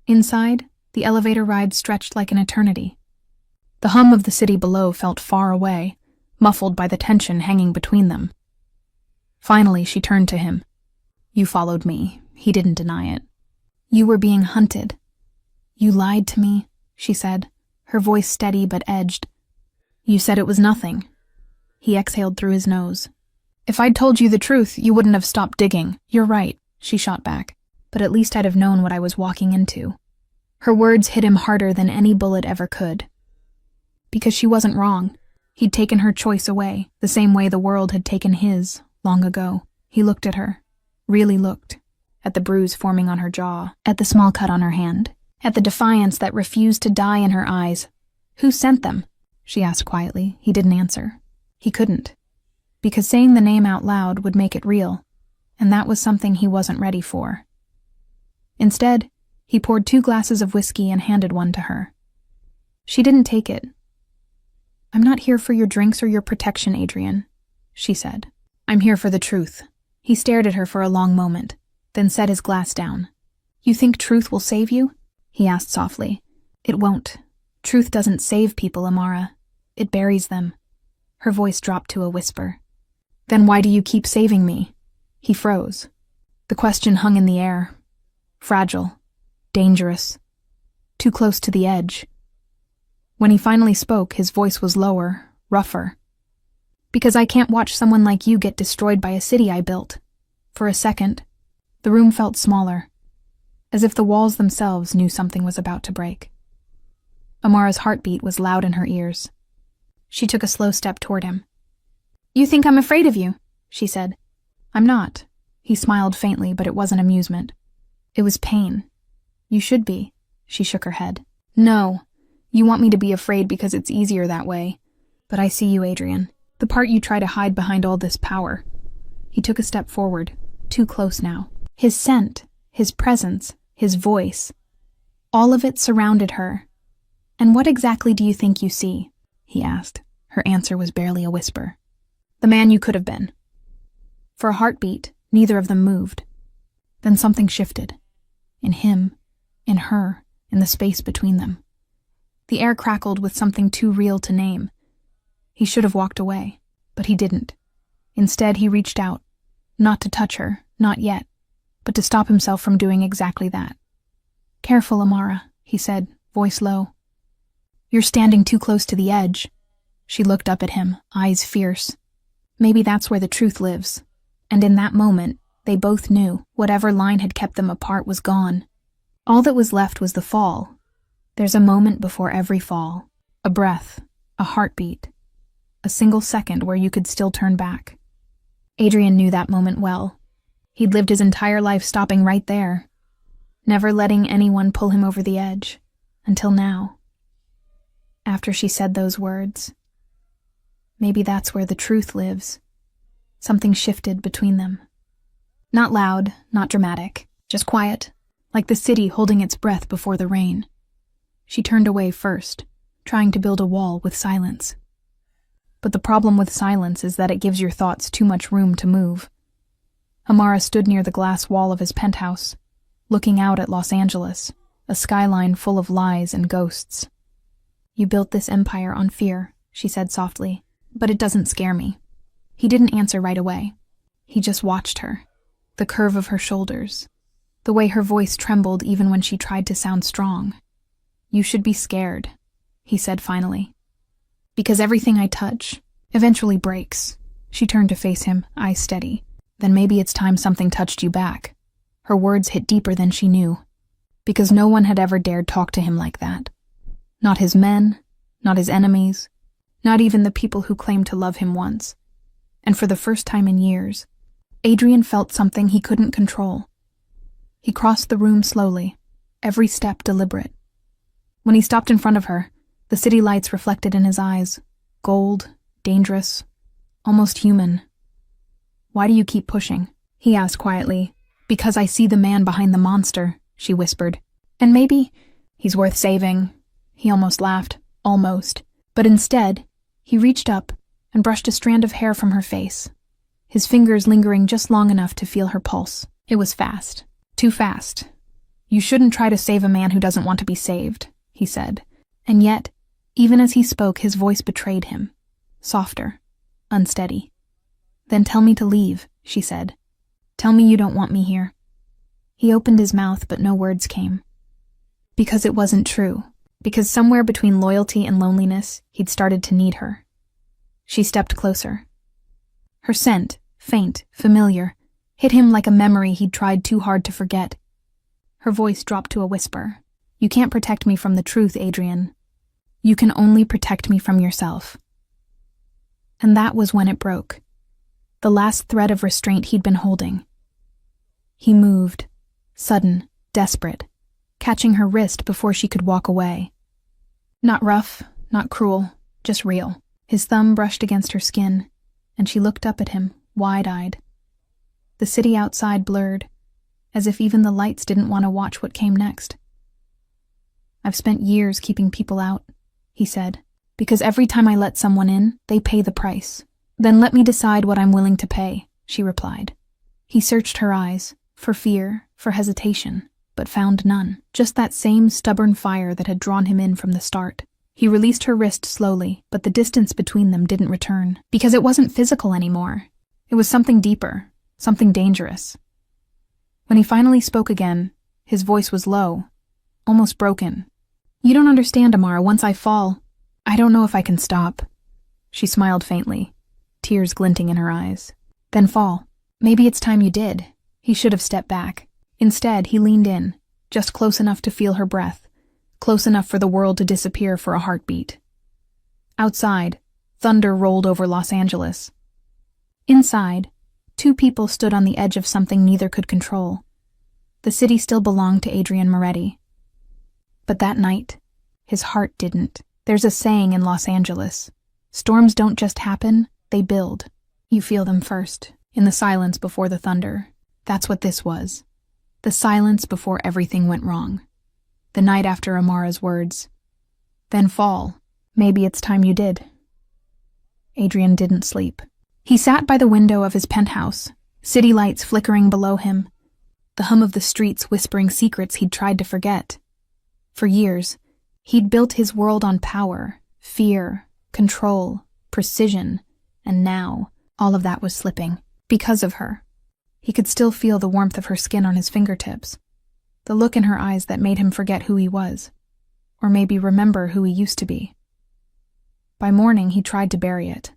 Inside, the elevator ride stretched like an eternity. The hum of the city below felt far away, muffled by the tension hanging between them. Finally, she turned to him. You followed me. He didn't deny it. You were being hunted. You lied to me, she said, her voice steady but edged. You said it was nothing. He exhaled through his nose. If I'd told you the truth, you wouldn't have stopped digging. You're right, she shot back. But at least I'd have known what I was walking into. Her words hit him harder than any bullet ever could. Because she wasn't wrong. He'd taken her choice away, the same way the world had taken his, long ago. He looked at her. Really looked. at the bruise forming on her jaw, at the small cut on her hand, at the defiance that refused to die in her eyes. "Who sent them?" she asked quietly. He didn't answer. He couldn't. Because saying the name out loud would make it real, and that was something he wasn't ready for. Instead, he poured 2 glasses of whiskey and handed one to her. She didn't take it. "I'm not here for your drinks or your protection, Adrian," she said. "I'm here for the truth." He stared at her for a long moment, then set his glass down. "You think truth will save you?" he asked softly. "It won't. Truth doesn't save people, Amara. It buries them." Her voice dropped to a whisper. "Then why do you keep saving me?" He froze. The question hung in the air. Fragile. Dangerous. Too close to the edge. When he finally spoke, his voice was lower, rougher. "Because I can't watch someone like you get destroyed by a city I built." For a second, the room felt smaller, as if the walls themselves knew something was about to break. Amara's heartbeat was loud in her ears. She took a slow step toward him. "You think I'm afraid of you," she said. "I'm not." He smiled faintly, but it wasn't amusement. It was pain. "You should be." She shook her head. "No. You want me to be afraid because it's easier that way. But I see you, Adrian. The part you try to hide behind all this power." He took a step forward, too close now. His scent, his presence, his voice. All of it surrounded her. "And what exactly do you think you see?" he asked. Her answer was barely a whisper. "The man you could have been." For a heartbeat, neither of them moved. Then something shifted. In him, in her, in the space between them. The air crackled with something too real to name. He should have walked away, but he didn't. Instead, he reached out, not to touch her, not yet, but to stop himself from doing exactly that. "Careful, Amara," he said, voice low. "You're standing too close to the edge." She looked up at him, eyes fierce. Maybe that's where the truth lives. And in that moment, they both knew whatever line had kept them apart was gone. All that was left was the fall. There's a moment before every fall. A breath, a heartbeat. A single second where you could still turn back. Adrian knew that moment well. He'd lived his entire life stopping right there, never letting anyone pull him over the edge, until now. After she said those words, maybe that's where the truth lives. Something shifted between them. Not loud, not dramatic, just quiet, like the city holding its breath before the rain. She turned away first, trying to build a wall with silence. But the problem with silence is that it gives your thoughts too much room to move. Amara stood near the glass wall of his penthouse, looking out at Los Angeles, a skyline full of lies and ghosts. "You built this empire on fear," she said softly, "but it doesn't scare me." He didn't answer right away. He just watched her, the curve of her shoulders, the way her voice trembled even when she tried to sound strong. "You should be scared," he said finally. "Because everything I touch eventually breaks." She turned to face him, eyes steady. "Then maybe it's time something touched you back." Her words hit deeper than she knew. Because no one had ever dared talk to him like that. Not his men, not his enemies, not even the people who claimed to love him once. And for the first time in years, Adrian felt something he couldn't control. He crossed the room slowly, every step deliberate. When he stopped in front of her, the city lights reflected in his eyes, gold, dangerous, almost human. "Why do you keep pushing?" he asked quietly. "Because I see the man behind the monster," she whispered. "And maybe he's worth saving." He almost laughed, almost. But instead, he reached up and brushed a strand of hair from her face, his fingers lingering just long enough to feel her pulse. It was fast. Too fast. "You shouldn't try to save a man who doesn't want to be saved," he said. And yet, even as he spoke, his voice betrayed him. Softer, unsteady. "Then tell me to leave," she said. "Tell me you don't want me here." He opened his mouth, but no words came. Because it wasn't true. Because somewhere between loyalty and loneliness, he'd started to need her. She stepped closer. Her scent, faint, familiar, hit him like a memory he'd tried too hard to forget. Her voice dropped to a whisper. "You can't protect me from the truth, Adrian. You can only protect me from yourself." And that was when it broke. The last thread of restraint he'd been holding. He moved, sudden, desperate, catching her wrist before she could walk away. Not rough, not cruel, just real. His thumb brushed against her skin, and she looked up at him, wide-eyed. The city outside blurred, as if even the lights didn't want to watch what came next. "I've spent years keeping people out," he said, "because every time I let someone in, they pay the price. Then let me decide what I'm willing to pay," she replied. He searched her eyes, for fear, for hesitation, but found none. Just that same stubborn fire that had drawn him in from the start. He released her wrist slowly, but the distance between them didn't return, because it wasn't physical anymore. It was something deeper, something dangerous. When he finally spoke again, his voice was low, almost broken. "You don't understand, Amara. Once I fall, I don't know if I can stop." She smiled faintly, tears glinting in her eyes. "Then fall. Maybe it's time you did." He should have stepped back. Instead, he leaned in, just close enough to feel her breath, close enough for the world to disappear for a heartbeat. Outside, thunder rolled over Los Angeles. Inside, two people stood on the edge of something neither could control. The city still belonged to Adrian Moretti. But that night, his heart didn't. There's a saying in Los Angeles: storms don't just happen, they build. You feel them first, in the silence before the thunder. That's what this was. The silence before everything went wrong. The night after Amara's words. "Then fall. Maybe it's time you did." Adrian didn't sleep. He sat by the window of his penthouse, city lights flickering below him, the hum of the streets whispering secrets he'd tried to forget. For years, he'd built his world on power, fear, control, precision, and now all of that was slipping. Because of her. He could still feel the warmth of her skin on his fingertips, the look in her eyes that made him forget who he was, or maybe remember who he used to be. By morning, he tried to bury it.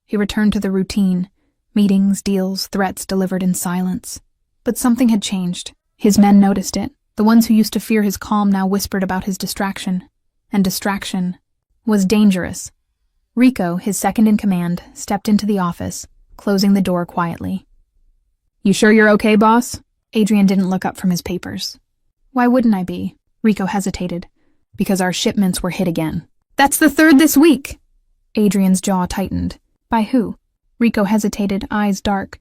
He returned to the routine, meetings, deals, threats delivered in silence. But something had changed. His men noticed it. The ones who used to fear his calm now whispered about his distraction. And distraction was dangerous. Rico, his second in command, stepped into the office, closing the door quietly. "You sure you're okay, boss?" Adrian didn't look up from his papers. "Why wouldn't I be?" Rico hesitated. "Because our shipments were hit again." "That's the third this week!" Adrian's jaw tightened. "By who?" Rico hesitated, eyes dark.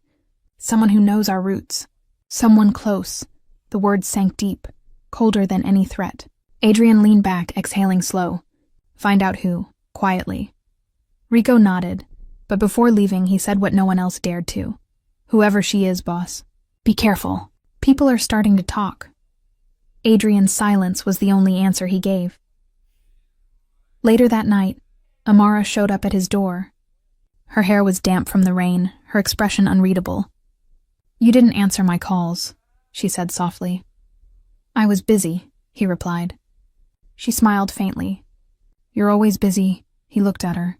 "Someone who knows our roots. Someone close." The words sank deep, colder than any threat. Adrian leaned back, exhaling slow. "Find out who," quietly. Rico nodded, but before leaving he said what no one else dared to. "Whoever she is, boss. Be careful. People are starting to talk." Adrian's silence was the only answer he gave. Later that night, Amara showed up at his door. Her hair was damp from the rain, her expression unreadable. "You didn't answer my calls," she said softly. "I was busy," he replied. She smiled faintly. "You're always busy." He looked at her,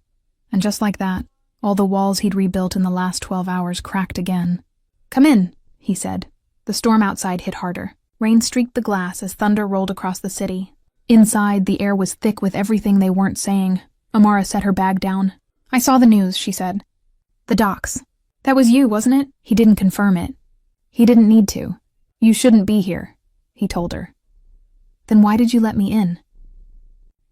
and just like that, all the walls he'd rebuilt in the last 12 hours cracked again. "Come in," he said. The storm outside hit harder. Rain streaked the glass as thunder rolled across the city. Inside, the air was thick with everything they weren't saying. Amara set her bag down. "I saw the news," she said. "The docs. That was you, wasn't it?" He didn't confirm it. He didn't need to. "You shouldn't be here," he told her. "Then why did you let me in?"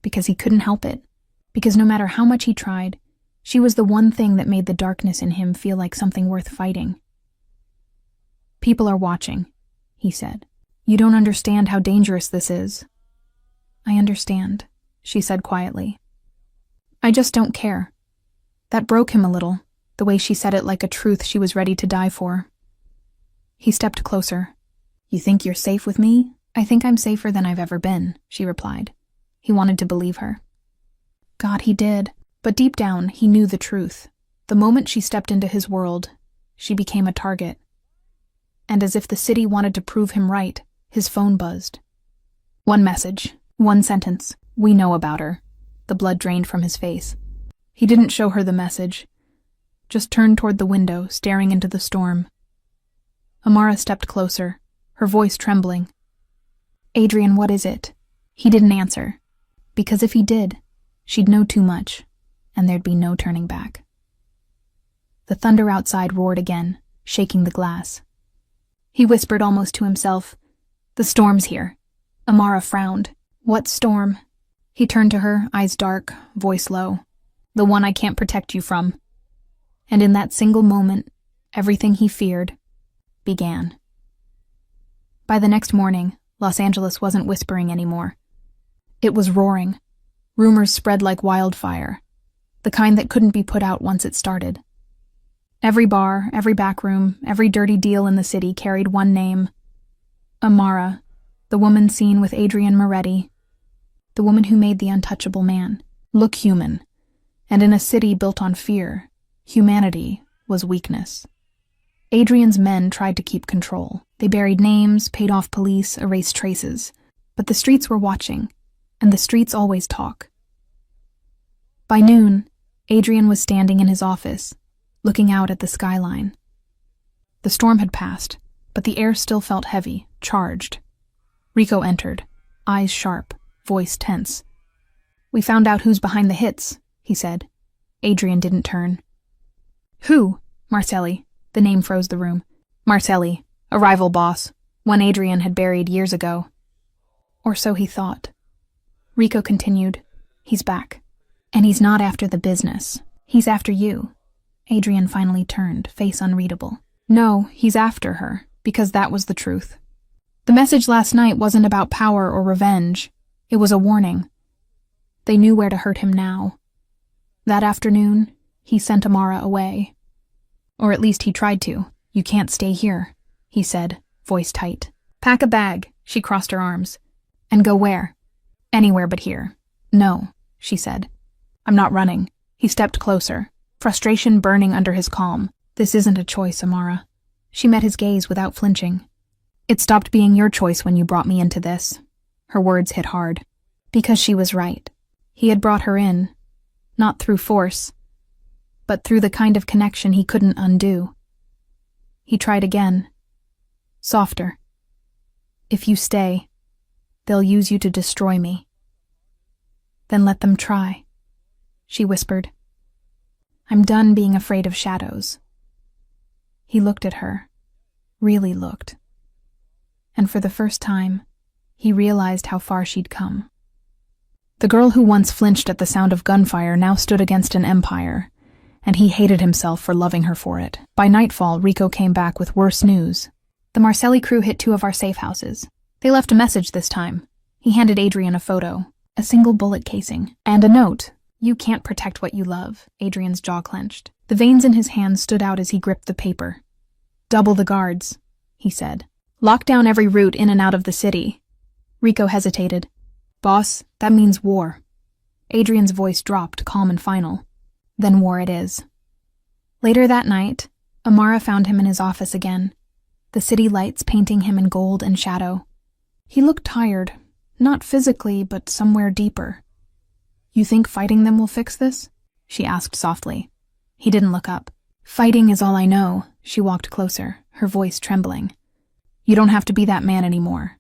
Because he couldn't help it. Because no matter how much he tried, she was the one thing that made the darkness in him feel like something worth fighting. "People are watching," he said. "You don't understand how dangerous this is." "I understand," she said quietly. "I just don't care." That broke him a little, the way she said it like a truth she was ready to die for. He stepped closer. "You think you're safe with me?" "I think I'm safer than I've ever been," she replied. He wanted to believe her. God, he did. But deep down, he knew the truth. The moment she stepped into his world, she became a target. And as if the city wanted to prove him right, his phone buzzed. One message, one sentence. "We know about her." The blood drained from his face. He didn't show her the message, just turned toward the window, staring into the storm. Amara stepped closer, her voice trembling. "Adrian, what is it?" He didn't answer, because if he did, she'd know too much, and there'd be no turning back. The thunder outside roared again, shaking the glass. He whispered almost to himself. The storm's here. Amara frowned. What storm? He turned to her, eyes dark, voice low. The one I can't protect you from. And in that single moment, everything he feared began. By the next morning, Los Angeles wasn't whispering anymore. It was roaring. Rumors spread like wildfire, the kind that couldn't be put out once it started. Every bar, every back room, every dirty deal in the city carried one name. Amara, the woman seen with Adrian Moretti, the woman who made the untouchable man look human. And in a city built on fear, humanity was weakness. Adrian's men tried to keep control. They buried names, paid off police, erased traces. But the streets were watching, and the streets always talk. By noon, Adrian was standing in his office, looking out at the skyline. The storm had passed, but the air still felt heavy, charged. Rico entered, eyes sharp, voice tense. We found out who's behind the hits, he said. Adrian didn't turn. Who? Marcelli. The name froze the room. Marcelli, a rival boss, one Adrian had buried years ago. Or so he thought. Rico continued. He's back. And he's not after the business. He's after you. Adrian finally turned, face unreadable. No, he's after her, because that was the truth. The message last night wasn't about power or revenge. It was a warning. They knew where to hurt him now. That afternoon, he sent Amara away. Or at least he tried to. You can't stay here, he said, voice tight. Pack a bag, she crossed her arms. And go where? Anywhere but here. No, she said. I'm not running. He stepped closer, frustration burning under his calm. This isn't a choice, Amara. She met his gaze without flinching. It stopped being your choice when you brought me into this. Her words hit hard. Because she was right. He had brought her in, not through force, but through the kind of connection he couldn't undo. He tried again. Softer. If you stay, they'll use you to destroy me. Then let them try, she whispered. I'm done being afraid of shadows. He looked at her, really looked. And for the first time, he realized how far she'd come. The girl who once flinched at the sound of gunfire now stood against an empire, and he hated himself for loving her for it. By nightfall, Rico came back with worse news. The Marcelli crew hit 2 of our safe houses. They left a message this time. He handed Adrian a photo, a single bullet casing, and a note. You can't protect what you love. Adrian's jaw clenched. The veins in his hands stood out as he gripped the paper. Double the guards, he said. Lock down every route in and out of the city. Rico hesitated. Boss, that means war. Adrian's voice dropped, calm and final. Then war it is. Later that night, Amara found him in his office again, the city lights painting him in gold and shadow. He looked tired, not physically, but somewhere deeper. You think fighting them will fix this? She asked softly. He didn't look up. Fighting is all I know. She walked closer, her voice trembling. You don't have to be that man anymore.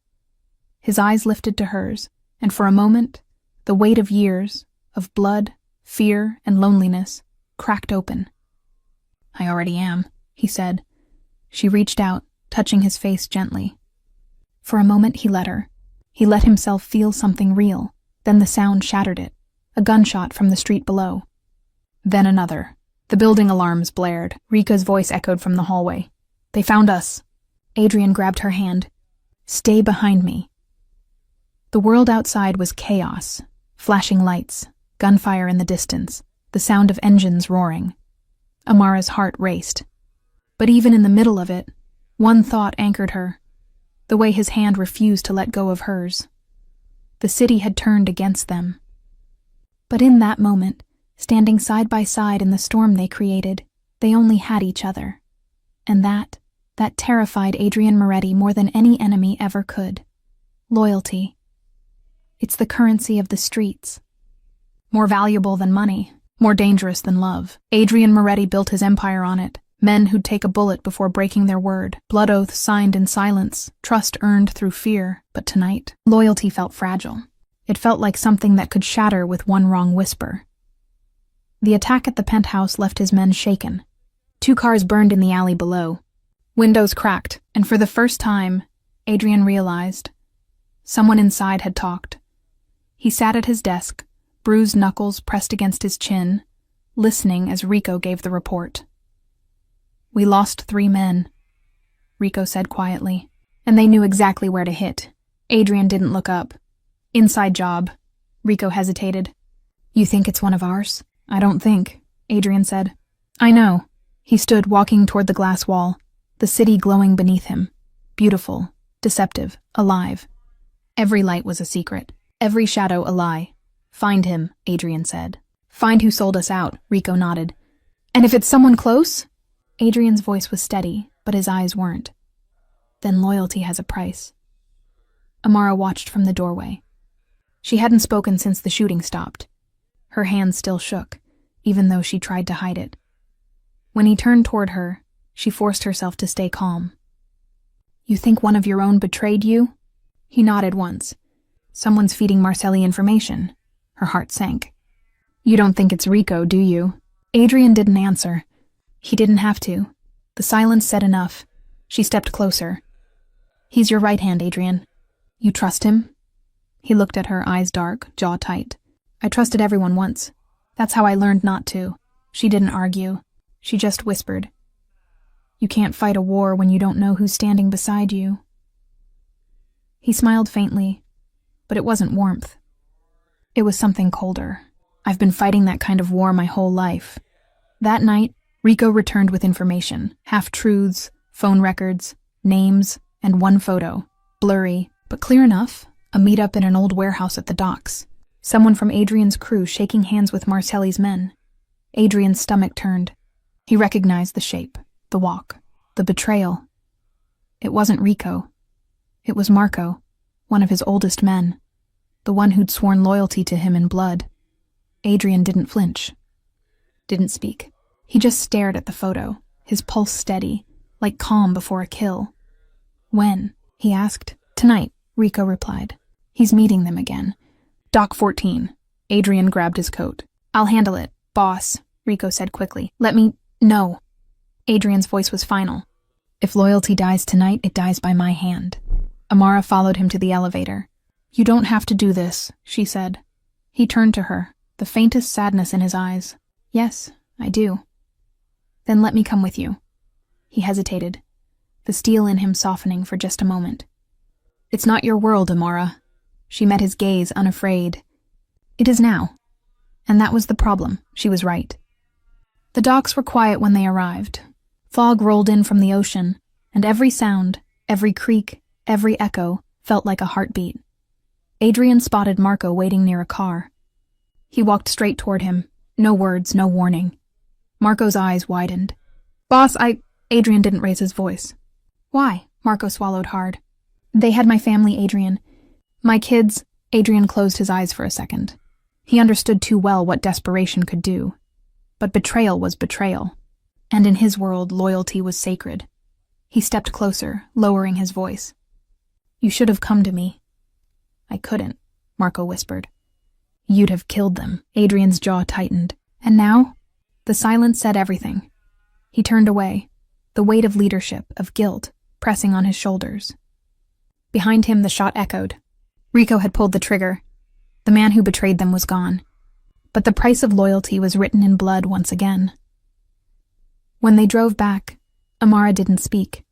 His eyes lifted to hers, and for a moment, the weight of years, of blood, fear, and loneliness, cracked open. I already am, he said. She reached out, touching his face gently. For a moment he let her. He let himself feel something real. Then the sound shattered it. A gunshot from the street below. Then another. The building alarms blared. Rika's voice echoed from the hallway. They found us. Adrian grabbed her hand. Stay behind me. The world outside was chaos. Flashing lights, gunfire in the distance, the sound of engines roaring. Amara's heart raced. But even in the middle of it, one thought anchored her. The way his hand refused to let go of hers. The city had turned against them. But in that moment, standing side by side in the storm they created, they only had each other. And that terrified Adrian Moretti more than any enemy ever could. Loyalty. It's the currency of the streets. More valuable than money, more dangerous than love. Adrian Moretti built his empire on it. Men who'd take a bullet before breaking their word. Blood oaths signed in silence. Trust earned through fear. But tonight, loyalty felt fragile. It felt like something that could shatter with one wrong whisper. The attack at the penthouse left his men shaken. 2 cars burned in the alley below. Windows cracked, and for the first time, Adrian realized someone inside had talked. He sat at his desk, bruised knuckles pressed against his chin, listening as Rico gave the report. "We lost 3 men," Rico said quietly, "and they knew exactly where to hit." Adrian didn't look up. "Inside job." Rico hesitated. "You think it's one of ours?" "I don't think," Adrian said. "I know." He stood walking toward the glass wall, the city glowing beneath him. Beautiful, deceptive, alive. Every light was a secret, every shadow a lie. "Find him," Adrian said. "Find who sold us out," Rico nodded. "And if it's someone close?" Adrian's voice was steady, but his eyes weren't. "Then loyalty has a price." Amara watched from the doorway. She hadn't spoken since the shooting stopped. Her hands still shook, even though she tried to hide it. When he turned toward her, she forced herself to stay calm. "You think one of your own betrayed you?" He nodded once. "Someone's feeding Marcelli information." Her heart sank. "You don't think it's Rico, do you?" Adrian didn't answer. He didn't have to. The silence said enough. She stepped closer. "He's your right hand, Adrian. You trust him?" He looked at her, eyes dark, jaw tight. "I trusted everyone once. That's how I learned not to." She didn't argue. She just whispered, "You can't fight a war when you don't know who's standing beside you." He smiled faintly, but it wasn't warmth. It was something colder. "I've been fighting that kind of war my whole life." That night, Rico returned with information, half-truths, phone records, names, and one photo. Blurry, but clear enough. A meetup in an old warehouse at the docks. Someone from Adrian's crew shaking hands with Marcelli's men. Adrian's stomach turned. He recognized the shape, the walk, the betrayal. It wasn't Rico. It was Marco, one of his oldest men, the one who'd sworn loyalty to him in blood. Adrian didn't flinch. Didn't speak. He just stared at the photo, his pulse steady, like calm before a kill. "When?" he asked. "Tonight," Rico replied. "He's meeting them again." "Dock 14. Adrian grabbed his coat. "I'll handle it, boss," Rico said quickly. No. Adrian's voice was final. "If loyalty dies tonight, it dies by my hand." Amara followed him to the elevator. "You don't have to do this," she said. He turned to her, the faintest sadness in his eyes. "Yes, I do." "Then let me come with you." He hesitated, the steel in him softening for just a moment. "It's not your world, Amara." She met his gaze, unafraid. "It is now." And that was the problem. She was right. The docks were quiet when they arrived. Fog rolled in from the ocean, and every sound, every creak, every echo felt like a heartbeat. Adrian spotted Marco waiting near a car. He walked straight toward him. No words, no warning. Marco's eyes widened. "Boss, Adrian didn't raise his voice. "Why?" Marco swallowed hard. "They had my family, Adrian. My kids." Adrian closed his eyes for a second. He understood too well what desperation could do. But betrayal was betrayal. And in his world, loyalty was sacred. He stepped closer, lowering his voice. "You should have come to me." "I couldn't," Marco whispered. "You'd have killed them." Adrian's jaw tightened. And now? The silence said everything. He turned away, the weight of leadership, of guilt, pressing on his shoulders. Behind him, the shot echoed. Rico had pulled the trigger. The man who betrayed them was gone. But the price of loyalty was written in blood once again. When they drove back, Amara didn't speak.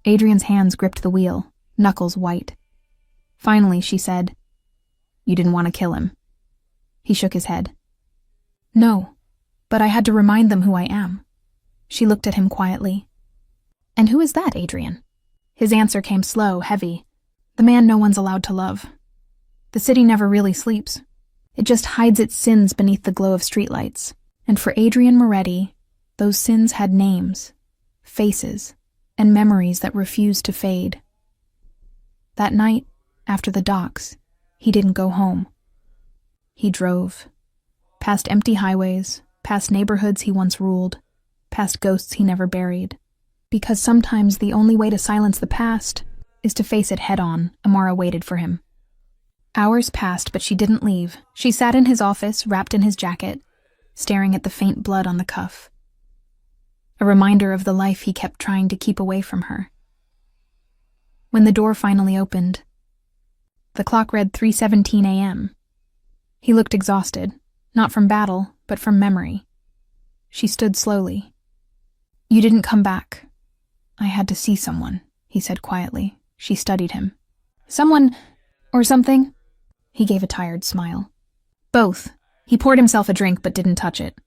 Adrian's hands gripped the wheel, knuckles white. Finally, she said, "You didn't want to kill him." He shook his head. "No, but I had to remind them who I am." She looked at him quietly. "And who is that, Adrian?" His answer came slow, heavy. "The man no one's allowed to love. The city never really sleeps. It just hides its sins beneath the glow of streetlights. And for Adrian Moretti, those sins had names, faces, and memories that refused to fade. That night, after the docks, he didn't go home. He drove. Past empty highways, past neighborhoods he once ruled, past ghosts he never buried. Because sometimes the only way to silence the past is to face it head-on. Amara waited for him. Hours passed, but she didn't leave. She sat in his office, wrapped in his jacket, staring at the faint blood on the cuff. a reminder of the life he kept trying to keep away from her. When the door finally opened, the clock read 3:17 a.m. He looked exhausted, not from battle, but from memory. She stood slowly. "You didn't come back. I had to see someone," he said quietly. She studied him. "Someone or something?" He gave a tired smile. "Both." He poured himself a drink but didn't touch it.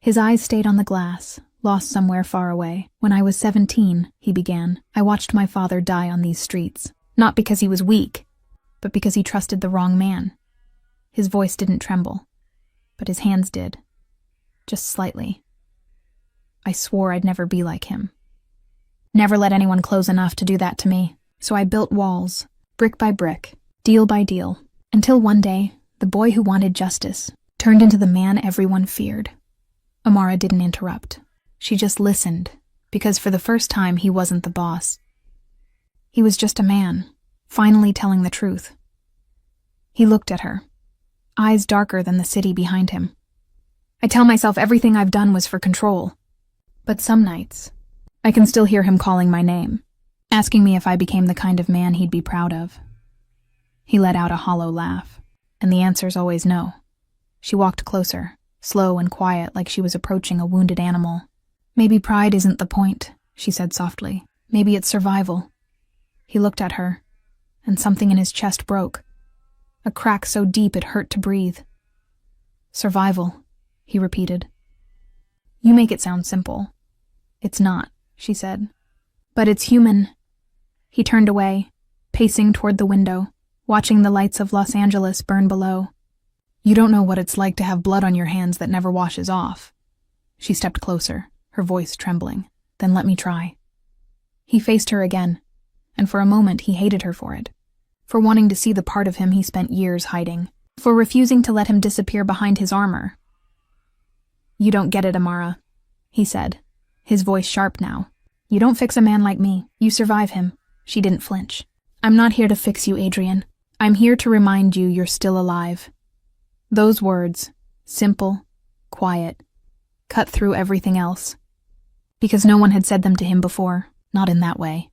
His eyes stayed on the glass, lost somewhere far away. "When I was 17, he began, "I watched my father die on these streets. Not because he was weak, but because he trusted the wrong man." His voice didn't tremble, but his hands did. Just slightly. "I swore I'd never be like him. Never let anyone close enough to do that to me. So I built walls, brick by brick, deal by deal, until one day, the boy who wanted justice turned into the man everyone feared." Amara didn't interrupt. She just listened, because for the first time he wasn't the boss. He was just a man, finally telling the truth. He looked at her, eyes darker than the city behind him. "I tell myself everything I've done was for control. But some nights, I can still hear him calling my name, asking me if I became the kind of man he'd be proud of." He let out a hollow laugh, and the answer's always no. She walked closer, slow and quiet, like she was approaching a wounded animal. "Maybe pride isn't the point," she said softly. "Maybe it's survival." He looked at her, and something in his chest broke. A crack so deep it hurt to breathe. "Survival," he repeated. "You make it sound simple." "It's not," she said. "But it's human." He turned away, pacing toward the window, watching the lights of Los Angeles burn below. "You don't know what it's like to have blood on your hands that never washes off." She stepped closer, her voice trembling. "Then let me try." He faced her again, and for a moment he hated her for it. For wanting to see the part of him he spent years hiding. For refusing to let him disappear behind his armor. "You don't get it, Amara," he said, his voice sharp now. "You don't fix a man like me. You survive him." She didn't flinch. "I'm not here to fix you, Adrian. I'm here to remind you you're still alive." Those words, simple, quiet, cut through everything else. Because no one had said them to him before, not in that way.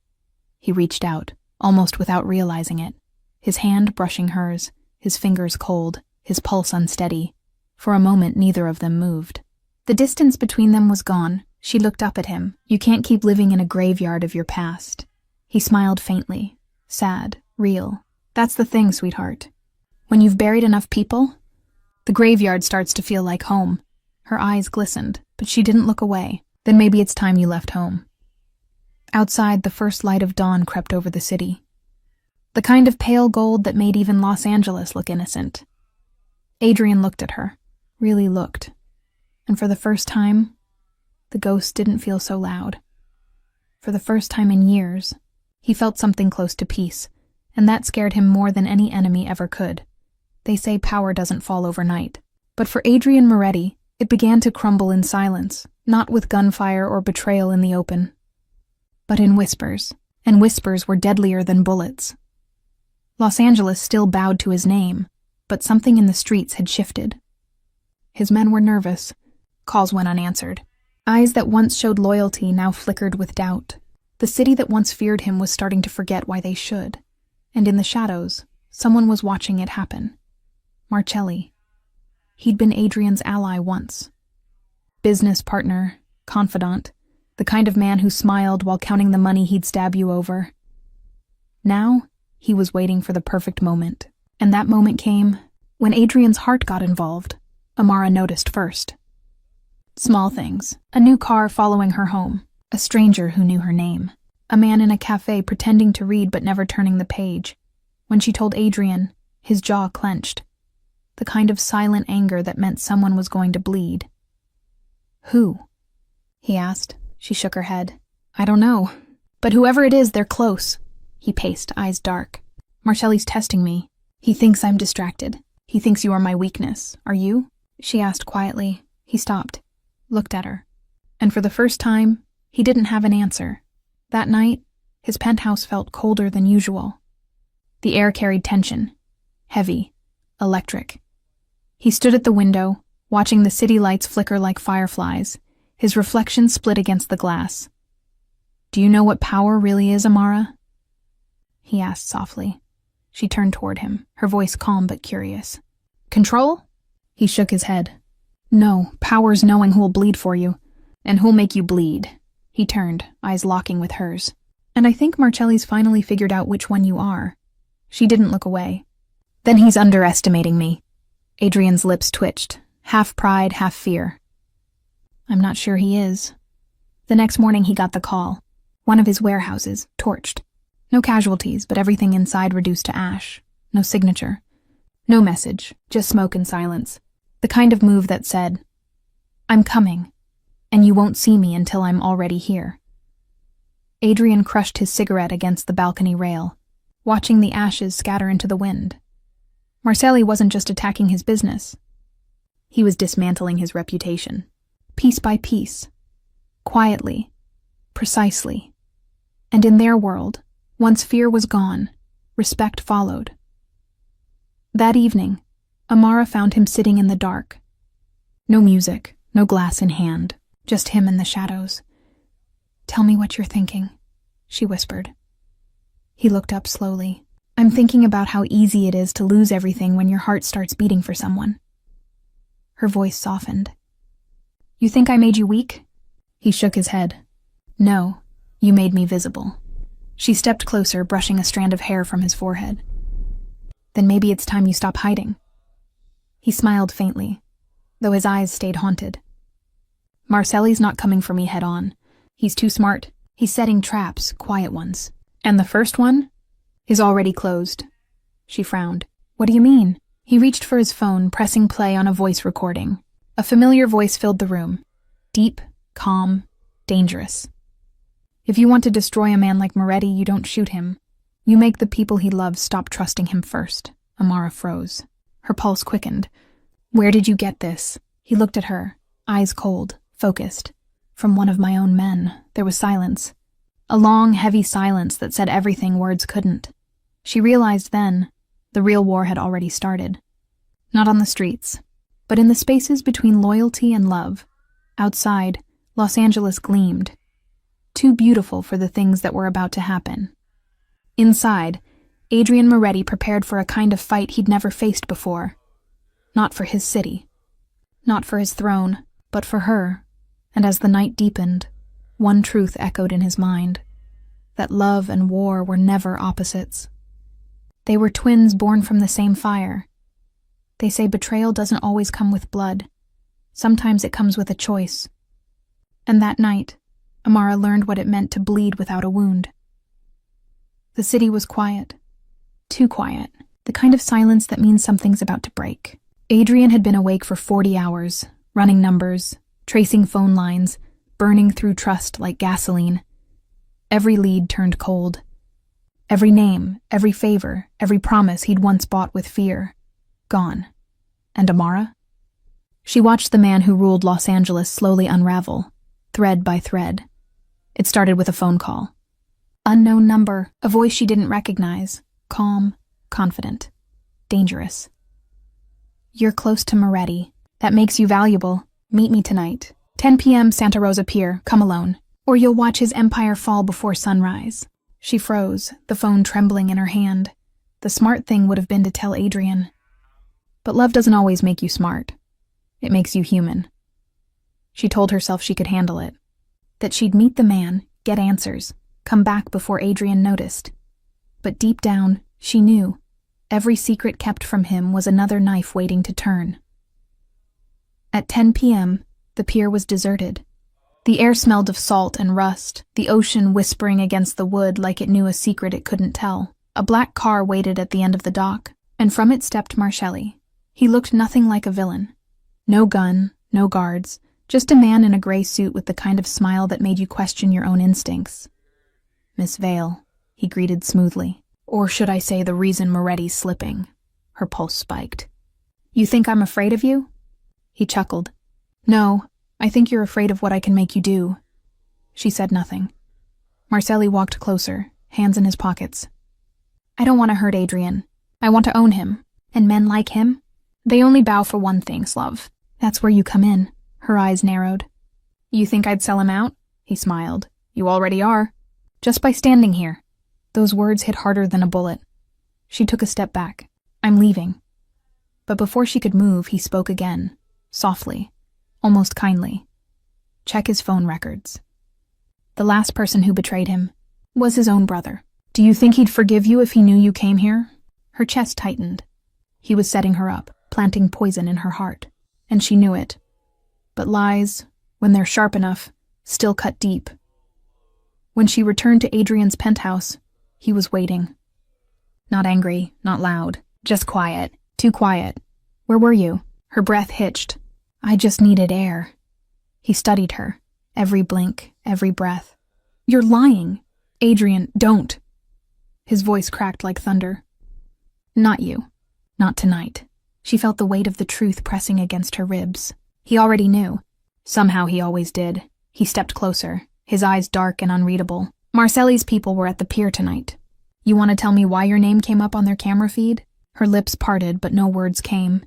He reached out, almost without realizing it, his hand brushing hers, his fingers cold, his pulse unsteady. For a moment, neither of them moved. The distance between them was gone. She looked up at him. "You can't keep living in a graveyard of your past." He smiled faintly, sad, real. "That's the thing, sweetheart. When you've buried enough people, the graveyard starts to feel like home." Her eyes glistened, but she didn't look away. "Then maybe it's time you left home." Outside, the first light of dawn crept over the city. The kind of pale gold that made even Los Angeles look innocent. Adrian looked at her, really looked. And for the first time, the ghost didn't feel so loud. For the first time in years, he felt something close to peace, and that scared him more than any enemy ever could. They say power doesn't fall overnight. But for Adrian Moretti, it began to crumble in silence, not with gunfire or betrayal in the open, but in whispers, and whispers were deadlier than bullets. Los Angeles still bowed to his name, but something in the streets had shifted. His men were nervous. Calls went unanswered. Eyes that once showed loyalty now flickered with doubt. The city that once feared him was starting to forget why they should. And in the shadows, someone was watching it happen. Marcelli. He'd been Adrian's ally once. Business partner, confidant, the kind of man who smiled while counting the money he'd stab you over. Now, he was waiting for the perfect moment. And that moment came when Adrian's heart got involved. Amara noticed first. Small things. A new car following her home. A stranger who knew her name. A man in a cafe pretending to read but never turning the page. When she told Adrian, his jaw clenched. The kind of silent anger that meant someone was going to bleed. "Who?" he asked. She shook her head. "I don't know. But whoever it is, they're close." He paced, eyes dark. "Marcelli's testing me. He thinks I'm distracted. He thinks you are my weakness. Are you?" She asked quietly. He stopped, looked at her. And for the first time, he didn't have an answer. That night, his penthouse felt colder than usual. The air carried tension. Heavy. Electric. He stood at the window, watching the city lights flicker like fireflies, His reflection split against the glass. "Do you know what power really is, Amara?" he asked softly. She turned toward him, her voice calm but curious. "Control?" He shook his head. "No, power's knowing who'll bleed for you, and who'll make you bleed." He turned, eyes locking with hers. "And I think Marcelli's finally figured out which one you are." She didn't look away. "Then he's underestimating me." Adrian's lips twitched, half pride, half fear. "I'm not sure he is." The next morning he got the call. One of his warehouses, torched. No casualties, but everything inside reduced to ash. No signature. No message, just smoke and silence. The kind of move that said, "I'm coming, and you won't see me until I'm already here." Adrian crushed his cigarette against the balcony rail, watching the ashes scatter into the wind. Marcelli wasn't just attacking his business. He was dismantling his reputation. Piece by piece. Quietly. Precisely. And in their world, once fear was gone, respect followed. That evening, Amara found him sitting in the dark. No music, no glass in hand, just him in the shadows. "Tell me what you're thinking," she whispered. He looked up slowly. "I'm thinking about how easy it is to lose everything when your heart starts beating for someone." Her voice softened. "You think I made you weak?" He shook his head. "No, you made me visible." She stepped closer, brushing a strand of hair from his forehead. "Then maybe it's time you stop hiding." He smiled faintly, though his eyes stayed haunted. "Marcelli's not coming for me head on. He's too smart. He's setting traps, quiet ones. And the first one is already closed." She frowned. "What do you mean?" He reached for his phone, pressing play on a voice recording. A familiar voice filled the room. Deep, calm, dangerous. "If you want to destroy a man like Moretti, you don't shoot him. You make the people he loves stop trusting him first." Amara froze. Her pulse quickened. "Where did you get this?" He looked at her, eyes cold, focused. "From one of my own men." There was silence. A long, heavy silence that said everything words couldn't. She realized then, the real war had already started. Not on the streets, but in the spaces between loyalty and love. Outside, Los Angeles gleamed. Too beautiful for the things that were about to happen. Inside, Adrian Moretti prepared for a kind of fight he'd never faced before. Not for his city. Not for his throne, but for her. And as the night deepened, one truth echoed in his mind. That love and war were never opposites. They were twins born from the same fire. They say betrayal doesn't always come with blood. Sometimes it comes with a choice. And that night, Amara learned what it meant to bleed without a wound. The city was quiet. Too quiet. The kind of silence that means something's about to break. Adrian had been awake for 40 hours, running numbers, tracing phone lines, burning through trust like gasoline. Every lead turned cold. Every name, every favor, every promise he'd once bought with fear. Gone. And Amara? She watched the man who ruled Los Angeles slowly unravel, thread by thread. It started with a phone call. Unknown number, a voice she didn't recognize. Calm, confident, dangerous. "You're close to Moretti. That makes you valuable. Meet me tonight. 10 p.m. Santa Rosa Pier. Come alone. Or you'll watch his empire fall before sunrise." She froze, the phone trembling in her hand. The smart thing would have been to tell Adrian. But love doesn't always make you smart. It makes you human. She told herself she could handle it. That she'd meet the man, get answers, come back before Adrian noticed. But deep down, she knew. Every secret kept from him was another knife waiting to turn. At 10 p.m., the pier was deserted. The air smelled of salt and rust, the ocean whispering against the wood like it knew a secret it couldn't tell. A black car waited at the end of the dock, and from it stepped Marcelli. He looked nothing like a villain. No gun, no guards, just a man in a gray suit with the kind of smile that made you question your own instincts. "Miss Vale," he greeted smoothly. "Or should I say the reason Moretti's slipping?" Her pulse spiked. "You think I'm afraid of you?" He chuckled. "No, I think you're afraid of what I can make you do." She said nothing. Marcelli walked closer, hands in his pockets. "I don't want to hurt Adrian. I want to own him. And men like him, they only bow for one thing, Slav. That's where you come in." Her eyes narrowed. You think I'd sell him out? He smiled. You already are. Just by standing here. Those words hit harder than a bullet. She took a step back. I'm leaving. But before she could move, he spoke again, softly, almost kindly. Check his phone records. The last person who betrayed him was his own brother. Do you think he'd forgive you if he knew you came here? Her chest tightened. He was setting her up, planting poison in her heart. And she knew it. But lies, when they're sharp enough, still cut deep. When she returned to Adrian's penthouse, he was waiting. Not angry, not loud, just quiet, too quiet. Where were you? Her breath hitched. I just needed air. He studied her, every blink, every breath. You're lying. Adrian, don't. His voice cracked like thunder. Not you. Not tonight. She felt the weight of the truth pressing against her ribs. He already knew. Somehow he always did. He stepped closer, his eyes dark and unreadable. Marcelli's people were at the pier tonight. You want to tell me why your name came up on their camera feed? Her lips parted, but no words came.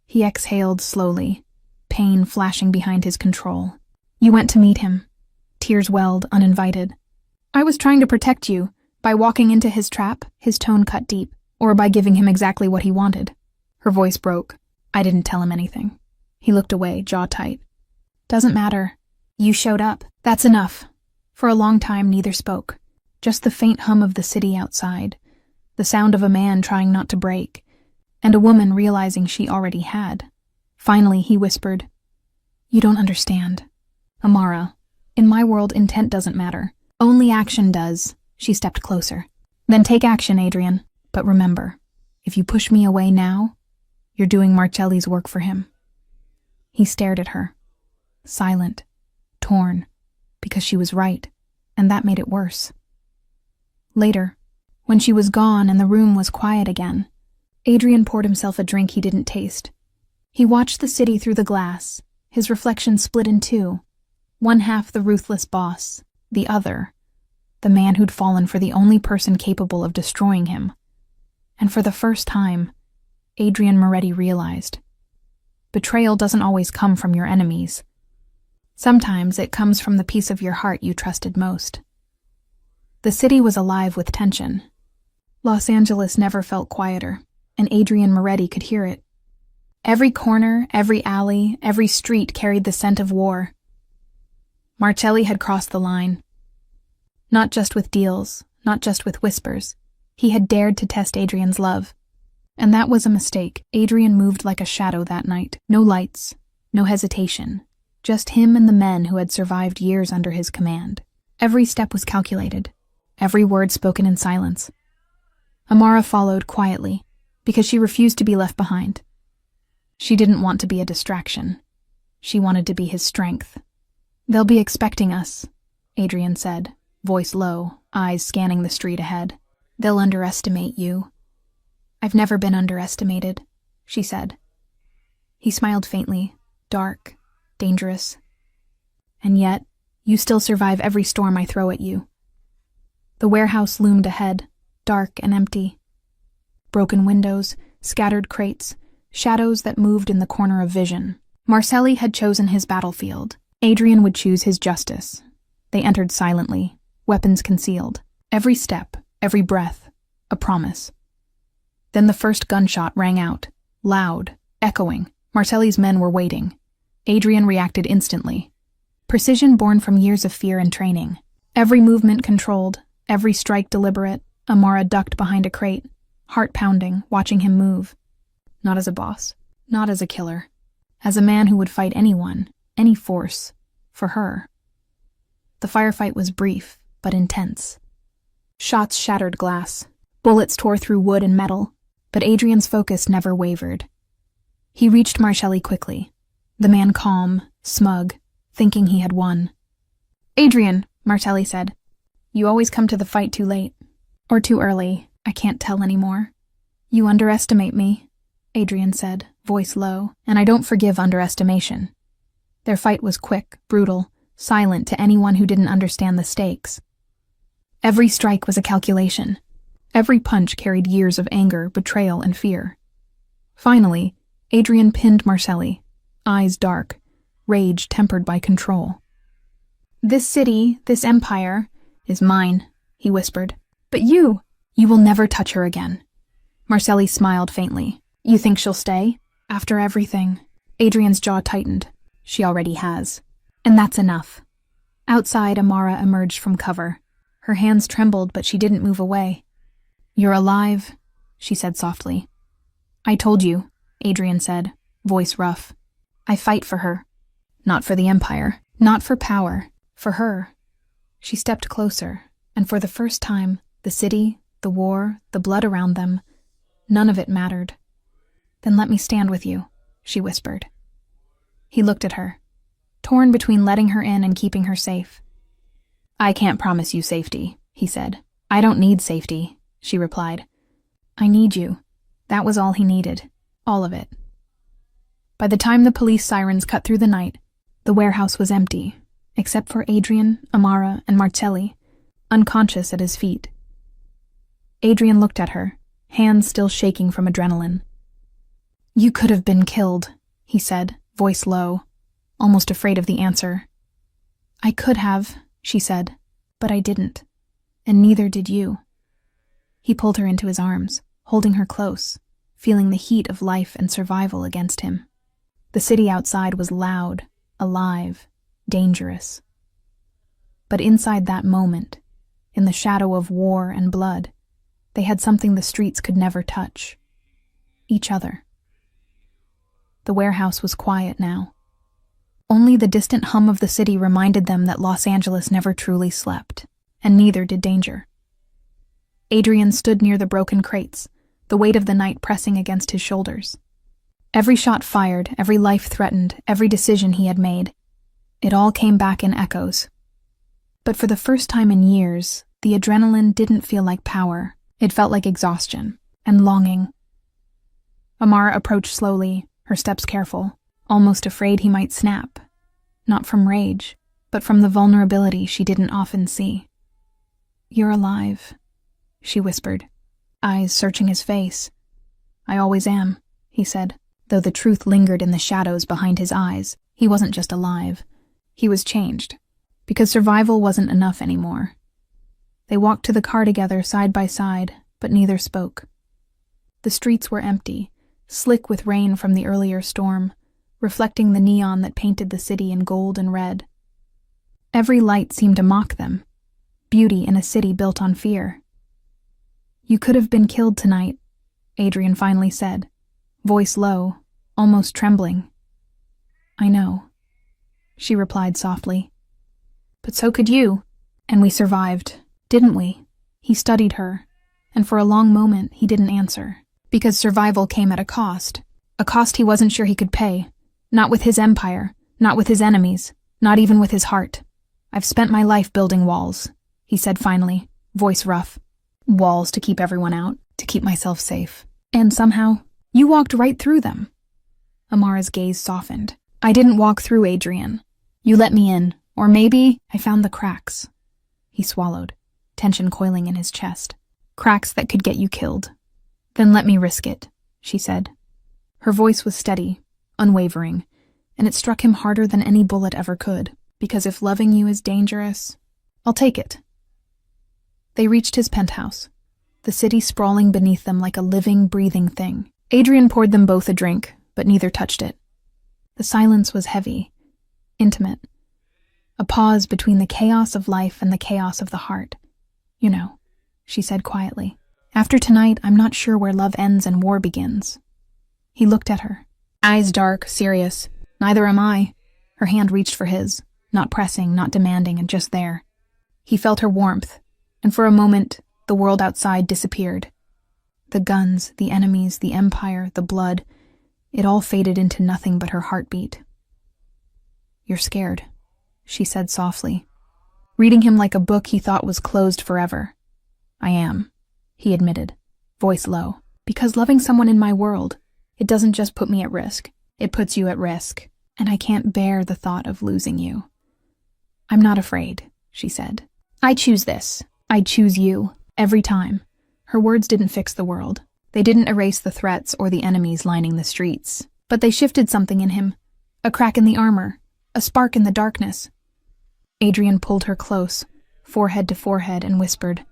He exhaled slowly, pain flashing behind his control. You went to meet him. Tears welled, uninvited. I was trying to protect you, by walking into his trap, his tone cut deep, or by giving him exactly what he wanted. Her voice broke. I didn't tell him anything. He looked away, jaw tight. Doesn't matter. You showed up. That's enough. For a long time, neither spoke. Just the faint hum of the city outside, the sound of a man trying not to break, and a woman realizing she already had. Finally, he whispered, You don't understand. Amara, in my world, intent doesn't matter. Only action does. She stepped closer. Then take action, Adrian. But remember, if you push me away now, you're doing Marcelli's work for him. He stared at her, silent, torn, because she was right, and that made it worse. Later, when she was gone and the room was quiet again, Adrian poured himself a drink he didn't taste. He watched the city through the glass, his reflection split in two. One half the ruthless boss, the other, the man who'd fallen for the only person capable of destroying him. And for the first time, Adrian Moretti realized, betrayal doesn't always come from your enemies. Sometimes it comes from the piece of your heart you trusted most. The city was alive with tension. Los Angeles never felt quieter, and Adrian Moretti could hear it. Every corner, every alley, every street carried the scent of war. Marcelli had crossed the line. Not just with deals, not just with whispers. He had dared to test Adrian's love. And that was a mistake. Adrian moved like a shadow that night. No lights, no hesitation. Just him and the men who had survived years under his command. Every step was calculated. Every word spoken in silence. Amara followed quietly, because she refused to be left behind. She didn't want to be a distraction. She wanted to be his strength. They'll be expecting us, Adrian said, voice low, eyes scanning the street ahead. They'll underestimate you. I've never been underestimated, she said. He smiled faintly, dark, dangerous. And yet, you still survive every storm I throw at you. The warehouse loomed ahead, dark and empty. Broken windows, scattered crates, shadows that moved in the corner of vision. Marcelli had chosen his battlefield. Adrian would choose his justice. They entered silently, weapons concealed. Every step, every breath, a promise. Then the first gunshot rang out, loud, echoing. Marcelli's men were waiting. Adrian reacted instantly. Precision born from years of fear and training. Every movement controlled, every strike deliberate. Amara ducked behind a crate, heart pounding, watching him move. Not as a boss, not as a killer. As a man who would fight anyone, any force, for her. The firefight was brief, but intense. Shots shattered glass. Bullets tore through wood and metal, but Adrian's focus never wavered. He reached Marcelli quickly, the man calm, smug, thinking he had won. Adrian, Marcelli said, you always come to the fight too late. Or too early, I can't tell anymore. You underestimate me, Adrian said, voice low, and I don't forgive underestimation. Their fight was quick, brutal, silent to anyone who didn't understand the stakes. Every strike was a calculation. Every punch carried years of anger, betrayal, and fear. Finally, Adrian pinned Marcelli, eyes dark, rage tempered by control. This city, this empire, is mine, he whispered. But you will never touch her again. Marcelli smiled faintly. You think she'll stay? After everything. Adrian's jaw tightened. She already has. And that's enough. Outside, Amara emerged from cover. Her hands trembled, but she didn't move away. You're alive, she said softly. I told you, Adrian said, voice rough. I fight for her. Not for the empire. Not for power. For her. She stepped closer, and for the first time, the city, the war, the blood around them, none of it mattered. Then let me stand with you, she whispered. He looked at her, torn between letting her in and keeping her safe. I can't promise you safety, he said. I don't need safety, she replied. I need you. That was all he needed. All of it. By the time the police sirens cut through the night, the warehouse was empty, except for Adrian, Amara, and Marcelli, unconscious at his feet. Adrian looked at her, hands still shaking from adrenaline. You could have been killed, he said, voice low, almost afraid of the answer. I could have, she said, but I didn't, and neither did you. He pulled her into his arms, holding her close, feeling the heat of life and survival against him. The city outside was loud, alive, dangerous. But inside that moment, in the shadow of war and blood, they had something the streets could never touch. Each other. The warehouse was quiet now. Only the distant hum of the city reminded them that Los Angeles never truly slept, and neither did danger. Adrian stood near the broken crates, the weight of the night pressing against his shoulders. Every shot fired, every life threatened, every decision he had made, it all came back in echoes. But for the first time in years, the adrenaline didn't feel like power. It felt like exhaustion and longing. Amara approached slowly, her steps careful, almost afraid he might snap. Not from rage, but from the vulnerability she didn't often see. You're alive, she whispered, eyes searching his face. I always am, he said, though the truth lingered in the shadows behind his eyes. He wasn't just alive. He was changed, because survival wasn't enough anymore. They walked to the car together side by side, but neither spoke. The streets were empty, slick with rain from the earlier storm, reflecting the neon that painted the city in gold and red. Every light seemed to mock them, beauty in a city built on fear. You could have been killed tonight, Adrian finally said, voice low, almost trembling. I know, she replied softly. But so could you, and we survived, didn't we? He studied her, and for a long moment he didn't answer, because survival came at a cost he wasn't sure he could pay, not with his empire, not with his enemies, not even with his heart. I've spent my life building walls, he said finally, voice rough. Walls to keep everyone out, to keep myself safe. And somehow, you walked right through them. Amara's gaze softened. I didn't walk through, Adrian. You let me in, or maybe I found the cracks. He swallowed, tension coiling in his chest. Cracks that could get you killed. Then let me risk it, she said. Her voice was steady, unwavering, and it struck him harder than any bullet ever could, because if loving you is dangerous, I'll take it. They reached his penthouse, the city sprawling beneath them like a living, breathing thing. Adrian poured them both a drink, but neither touched it. The silence was heavy, intimate, a pause between the chaos of life and the chaos of the heart. You know, she said quietly. After tonight, I'm not sure where love ends and war begins. He looked at her, eyes dark, serious. Neither am I. Her hand reached for his, not pressing, not demanding, and just there. He felt her warmth, and for a moment, the world outside disappeared. The guns, the enemies, the empire, the blood, it all faded into nothing but her heartbeat. You're scared, she said softly, reading him like a book he thought was closed forever. I am, he admitted, voice low, because loving someone in my world, it doesn't just put me at risk, it puts you at risk, and I can't bear the thought of losing you. I'm not afraid, she said. I choose this. I choose you, every time. Her words didn't fix the world. They didn't erase the threats or the enemies lining the streets, but they shifted something in him, a crack in the armor, a spark in the darkness. Adrian pulled her close, forehead to forehead, and whispered,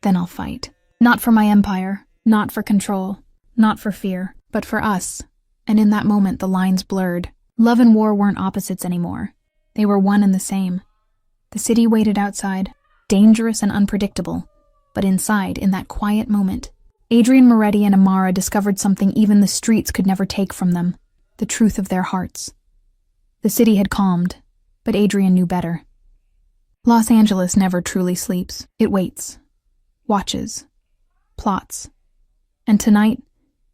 "Then I'll fight. Not for my empire, not for control, not for fear, but for us." And in that moment the lines blurred. Love and war weren't opposites anymore. They were one and the same. The city waited outside, dangerous and unpredictable, but inside, in that quiet moment, Adrian Moretti and Amara discovered something even the streets could never take from them, the truth of their hearts. The city had calmed, but Adrian knew better. Los Angeles never truly sleeps. It waits, watches, plots. And tonight,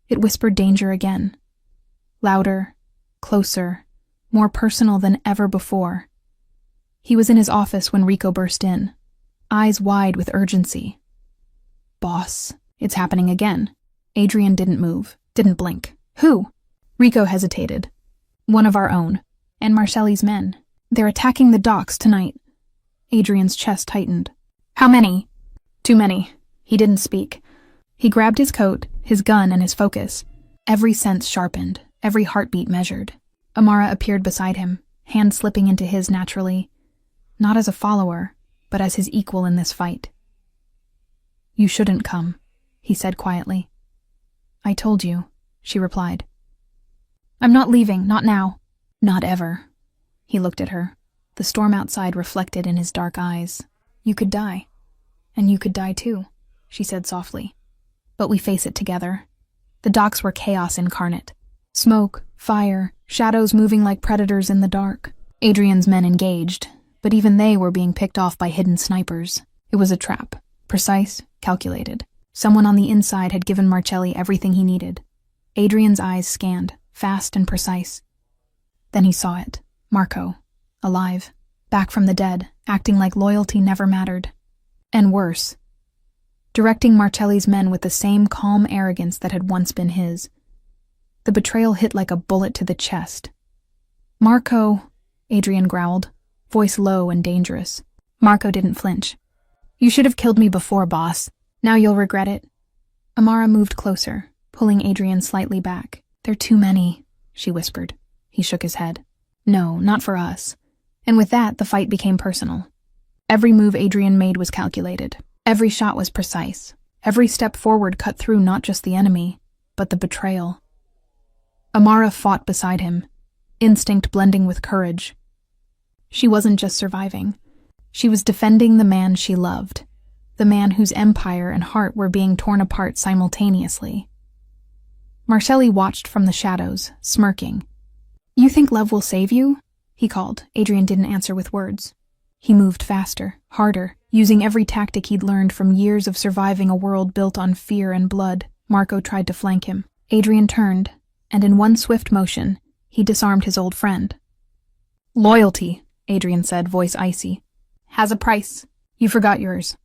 it whispered danger again. Louder, closer, more personal than ever before. He was in his office when Rico burst in, eyes wide with urgency. "Boss, it's happening again." Adrian didn't move, didn't blink. "Who?" Rico hesitated. "One of our own, and Marcelli's men. They're attacking the docks tonight." Adrian's chest tightened. "How many?" "Too many." He didn't speak. He grabbed his coat, his gun, and his focus. Every sense sharpened, every heartbeat measured. Amara appeared beside him, hand slipping into his naturally, not as a follower, but as his equal in this fight. "You shouldn't come," he said quietly. "I told you," she replied. "I'm not leaving, not now." "Not ever." He looked at her, the storm outside reflected in his dark eyes. "You could die, and you could die too," she said softly. "But we face it together." The docks were chaos incarnate. Smoke, fire, shadows moving like predators in the dark. Adrian's men engaged, but even they were being picked off by hidden snipers. It was a trap, precise, calculated. Someone on the inside had given Marcelli everything he needed. Adrian's eyes scanned, fast and precise. Then he saw it. Marco, alive, back from the dead, acting like loyalty never mattered. And worse, directing Marcelli's men with the same calm arrogance that had once been his. The betrayal hit like a bullet to the chest. "Marco," Adrian growled, voice low and dangerous. Marco didn't flinch. "You should have killed me before, boss. Now you'll regret it." Amara moved closer, pulling Adrian slightly back. "They're too many," she whispered. He shook his head. "No, not for us." And with that, the fight became personal. Every move Adrian made was calculated. Every shot was precise. Every step forward cut through not just the enemy, but the betrayal. Amara fought beside him, instinct blending with courage. She wasn't just surviving. She was defending the man she loved, the man whose empire and heart were being torn apart simultaneously. Marcelli watched from the shadows, smirking. "You think love will save you?" he called. Adrian didn't answer with words. He moved faster, harder, using every tactic he'd learned from years of surviving a world built on fear and blood. Marco tried to flank him. Adrian turned, and in one swift motion, he disarmed his old friend. "Loyalty," Adrian said, voice icy, "has a price. You forgot yours."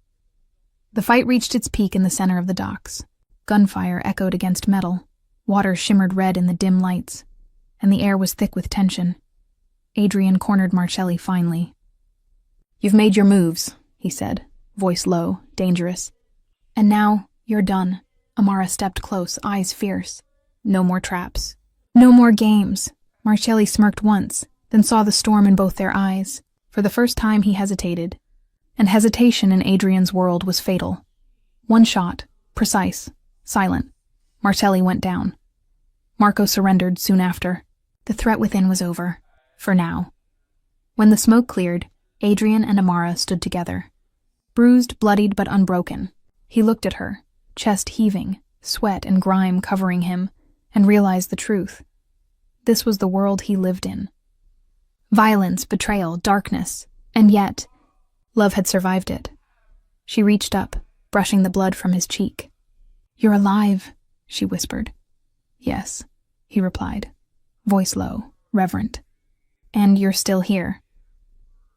The fight reached its peak in the center of the docks. Gunfire echoed against metal. Water shimmered red in the dim lights, and the air was thick with tension. Adrian cornered Marcelli finally. "You've made your moves," he said, voice low, dangerous. "And now, you're done." Amara stepped close, eyes fierce. "No more traps. No more games." Marcelli smirked once, then saw the storm in both their eyes. For the first time he hesitated, and hesitation in Adrian's world was fatal. One shot, precise, silent. Marcelli went down. Marco surrendered soon after. The threat within was over, for now. When the smoke cleared, Adrian and Amara stood together. Bruised, bloodied, but unbroken. He looked at her, chest heaving, sweat and grime covering him, and realized the truth. This was the world he lived in. Violence, betrayal, darkness, and yet, love had survived it. She reached up, brushing the blood from his cheek. "You're alive," she whispered. "Yes," he replied, voice low, reverent. "And you're still here."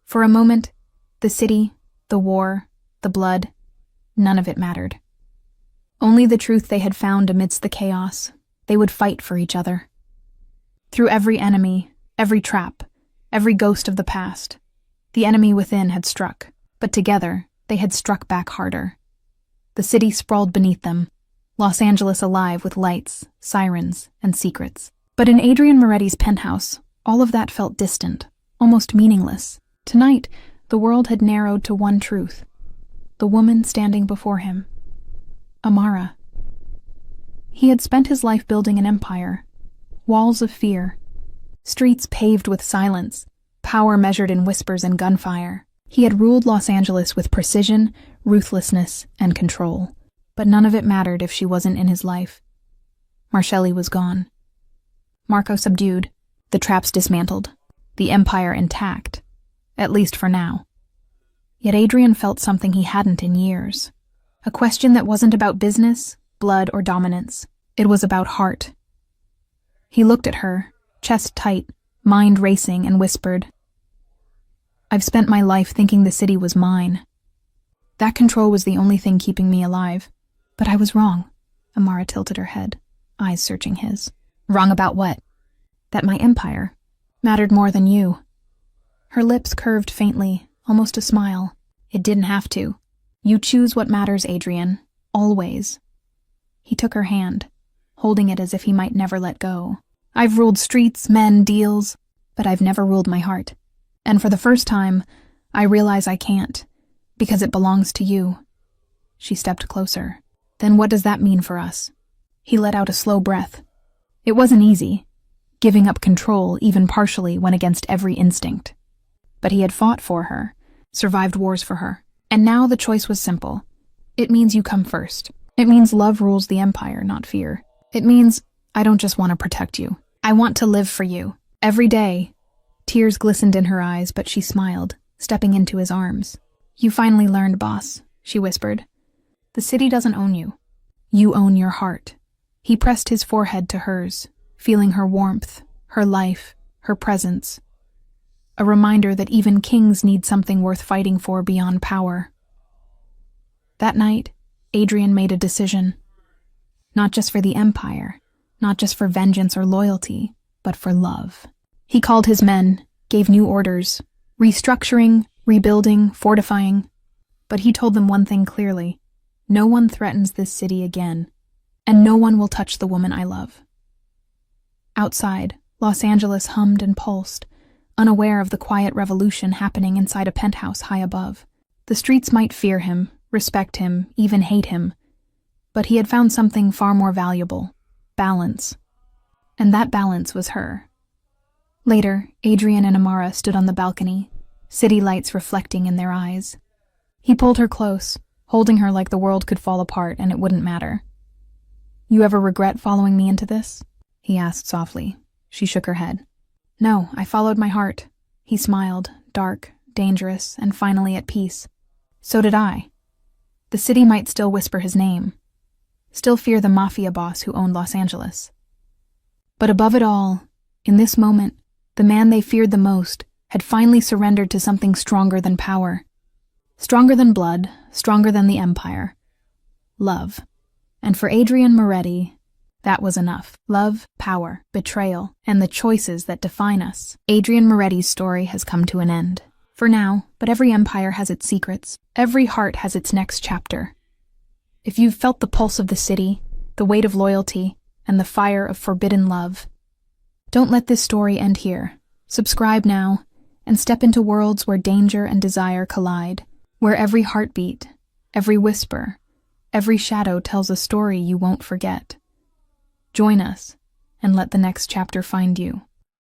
For a moment, the city, the war, the blood, none of it mattered. Only the truth they had found amidst the chaos. They would fight for each other. Through every enemy, every trap, every ghost of the past, the enemy within had struck, but together they had struck back harder. The city sprawled beneath them, Los Angeles alive with lights, sirens, and secrets. But in Adrian Moretti's penthouse, all of that felt distant, almost meaningless. Tonight, the world had narrowed to one truth. The woman standing before him. Amara. He had spent his life building an empire. Walls of fear. Streets paved with silence. Power measured in whispers and gunfire. He had ruled Los Angeles with precision, ruthlessness, and control. But none of it mattered if she wasn't in his life. Marcelli was gone. Marco subdued. The traps dismantled. The empire intact. At least for now. Yet Adrian felt something he hadn't in years. A question that wasn't about business, blood, or dominance. It was about heart. He looked at her, chest tight, mind racing, and whispered, "I've spent my life thinking the city was mine. That control was the only thing keeping me alive. But I was wrong." Amara tilted her head, eyes searching his. "Wrong about what?" "That my empire mattered more than you." Her lips curved faintly, almost a smile. "It didn't have to. You choose what matters, Adrian. Always." He took her hand, holding it as if he might never let go. "I've ruled streets, men, deals, but I've never ruled my heart. And for the first time, I realize I can't, because it belongs to you." She stepped closer. "Then what does that mean for us?" He let out a slow breath. It wasn't easy. Giving up control, even partially, went against every instinct. But he had fought for her, survived wars for her. And now the choice was simple. It means you come first. It means love rules the empire, not fear. It means I don't just want to protect you. I want to live for you. Every day. Tears glistened in her eyes, but she smiled, stepping into his arms. "You finally learned, boss," she whispered. "The city doesn't own you. You own your heart." He pressed his forehead to hers, feeling her warmth, her life, her presence. A reminder that even kings need something worth fighting for beyond power. That night, Adrian made a decision. Not just for the empire, not just for vengeance or loyalty, but for love. He called his men, gave new orders, restructuring, rebuilding, fortifying. But he told them one thing clearly. No one threatens this city again, and no one will touch the woman I love. Outside, Los Angeles hummed and pulsed, unaware of the quiet revolution happening inside a penthouse high above. The streets might fear him, respect him, even hate him, but he had found something far more valuable: balance. And that balance was her. Later, Adrian and Amara stood on the balcony, city lights reflecting in their eyes. He pulled her close, holding her like the world could fall apart and it wouldn't matter. "You ever regret following me into this?" he asked softly. She shook her head. "No, I followed my heart." He smiled, dark, dangerous, and finally at peace. "So did I." The city might still whisper his name, still fear the mafia boss who owned Los Angeles. But above it all, in this moment, the man they feared the most had finally surrendered to something stronger than power. Stronger than blood, stronger than the empire. Love. And for Adrian Moretti, that was enough. Love, power, betrayal, and the choices that define us. Adrian Moretti's story has come to an end. For now, but every empire has its secrets. Every heart has its next chapter. If you've felt the pulse of the city, the weight of loyalty, and the fire of forbidden love, don't let this story end here. Subscribe now, and step into worlds where danger and desire collide, where every heartbeat, every whisper, every shadow tells a story you won't forget. Join us, and let the next chapter find you.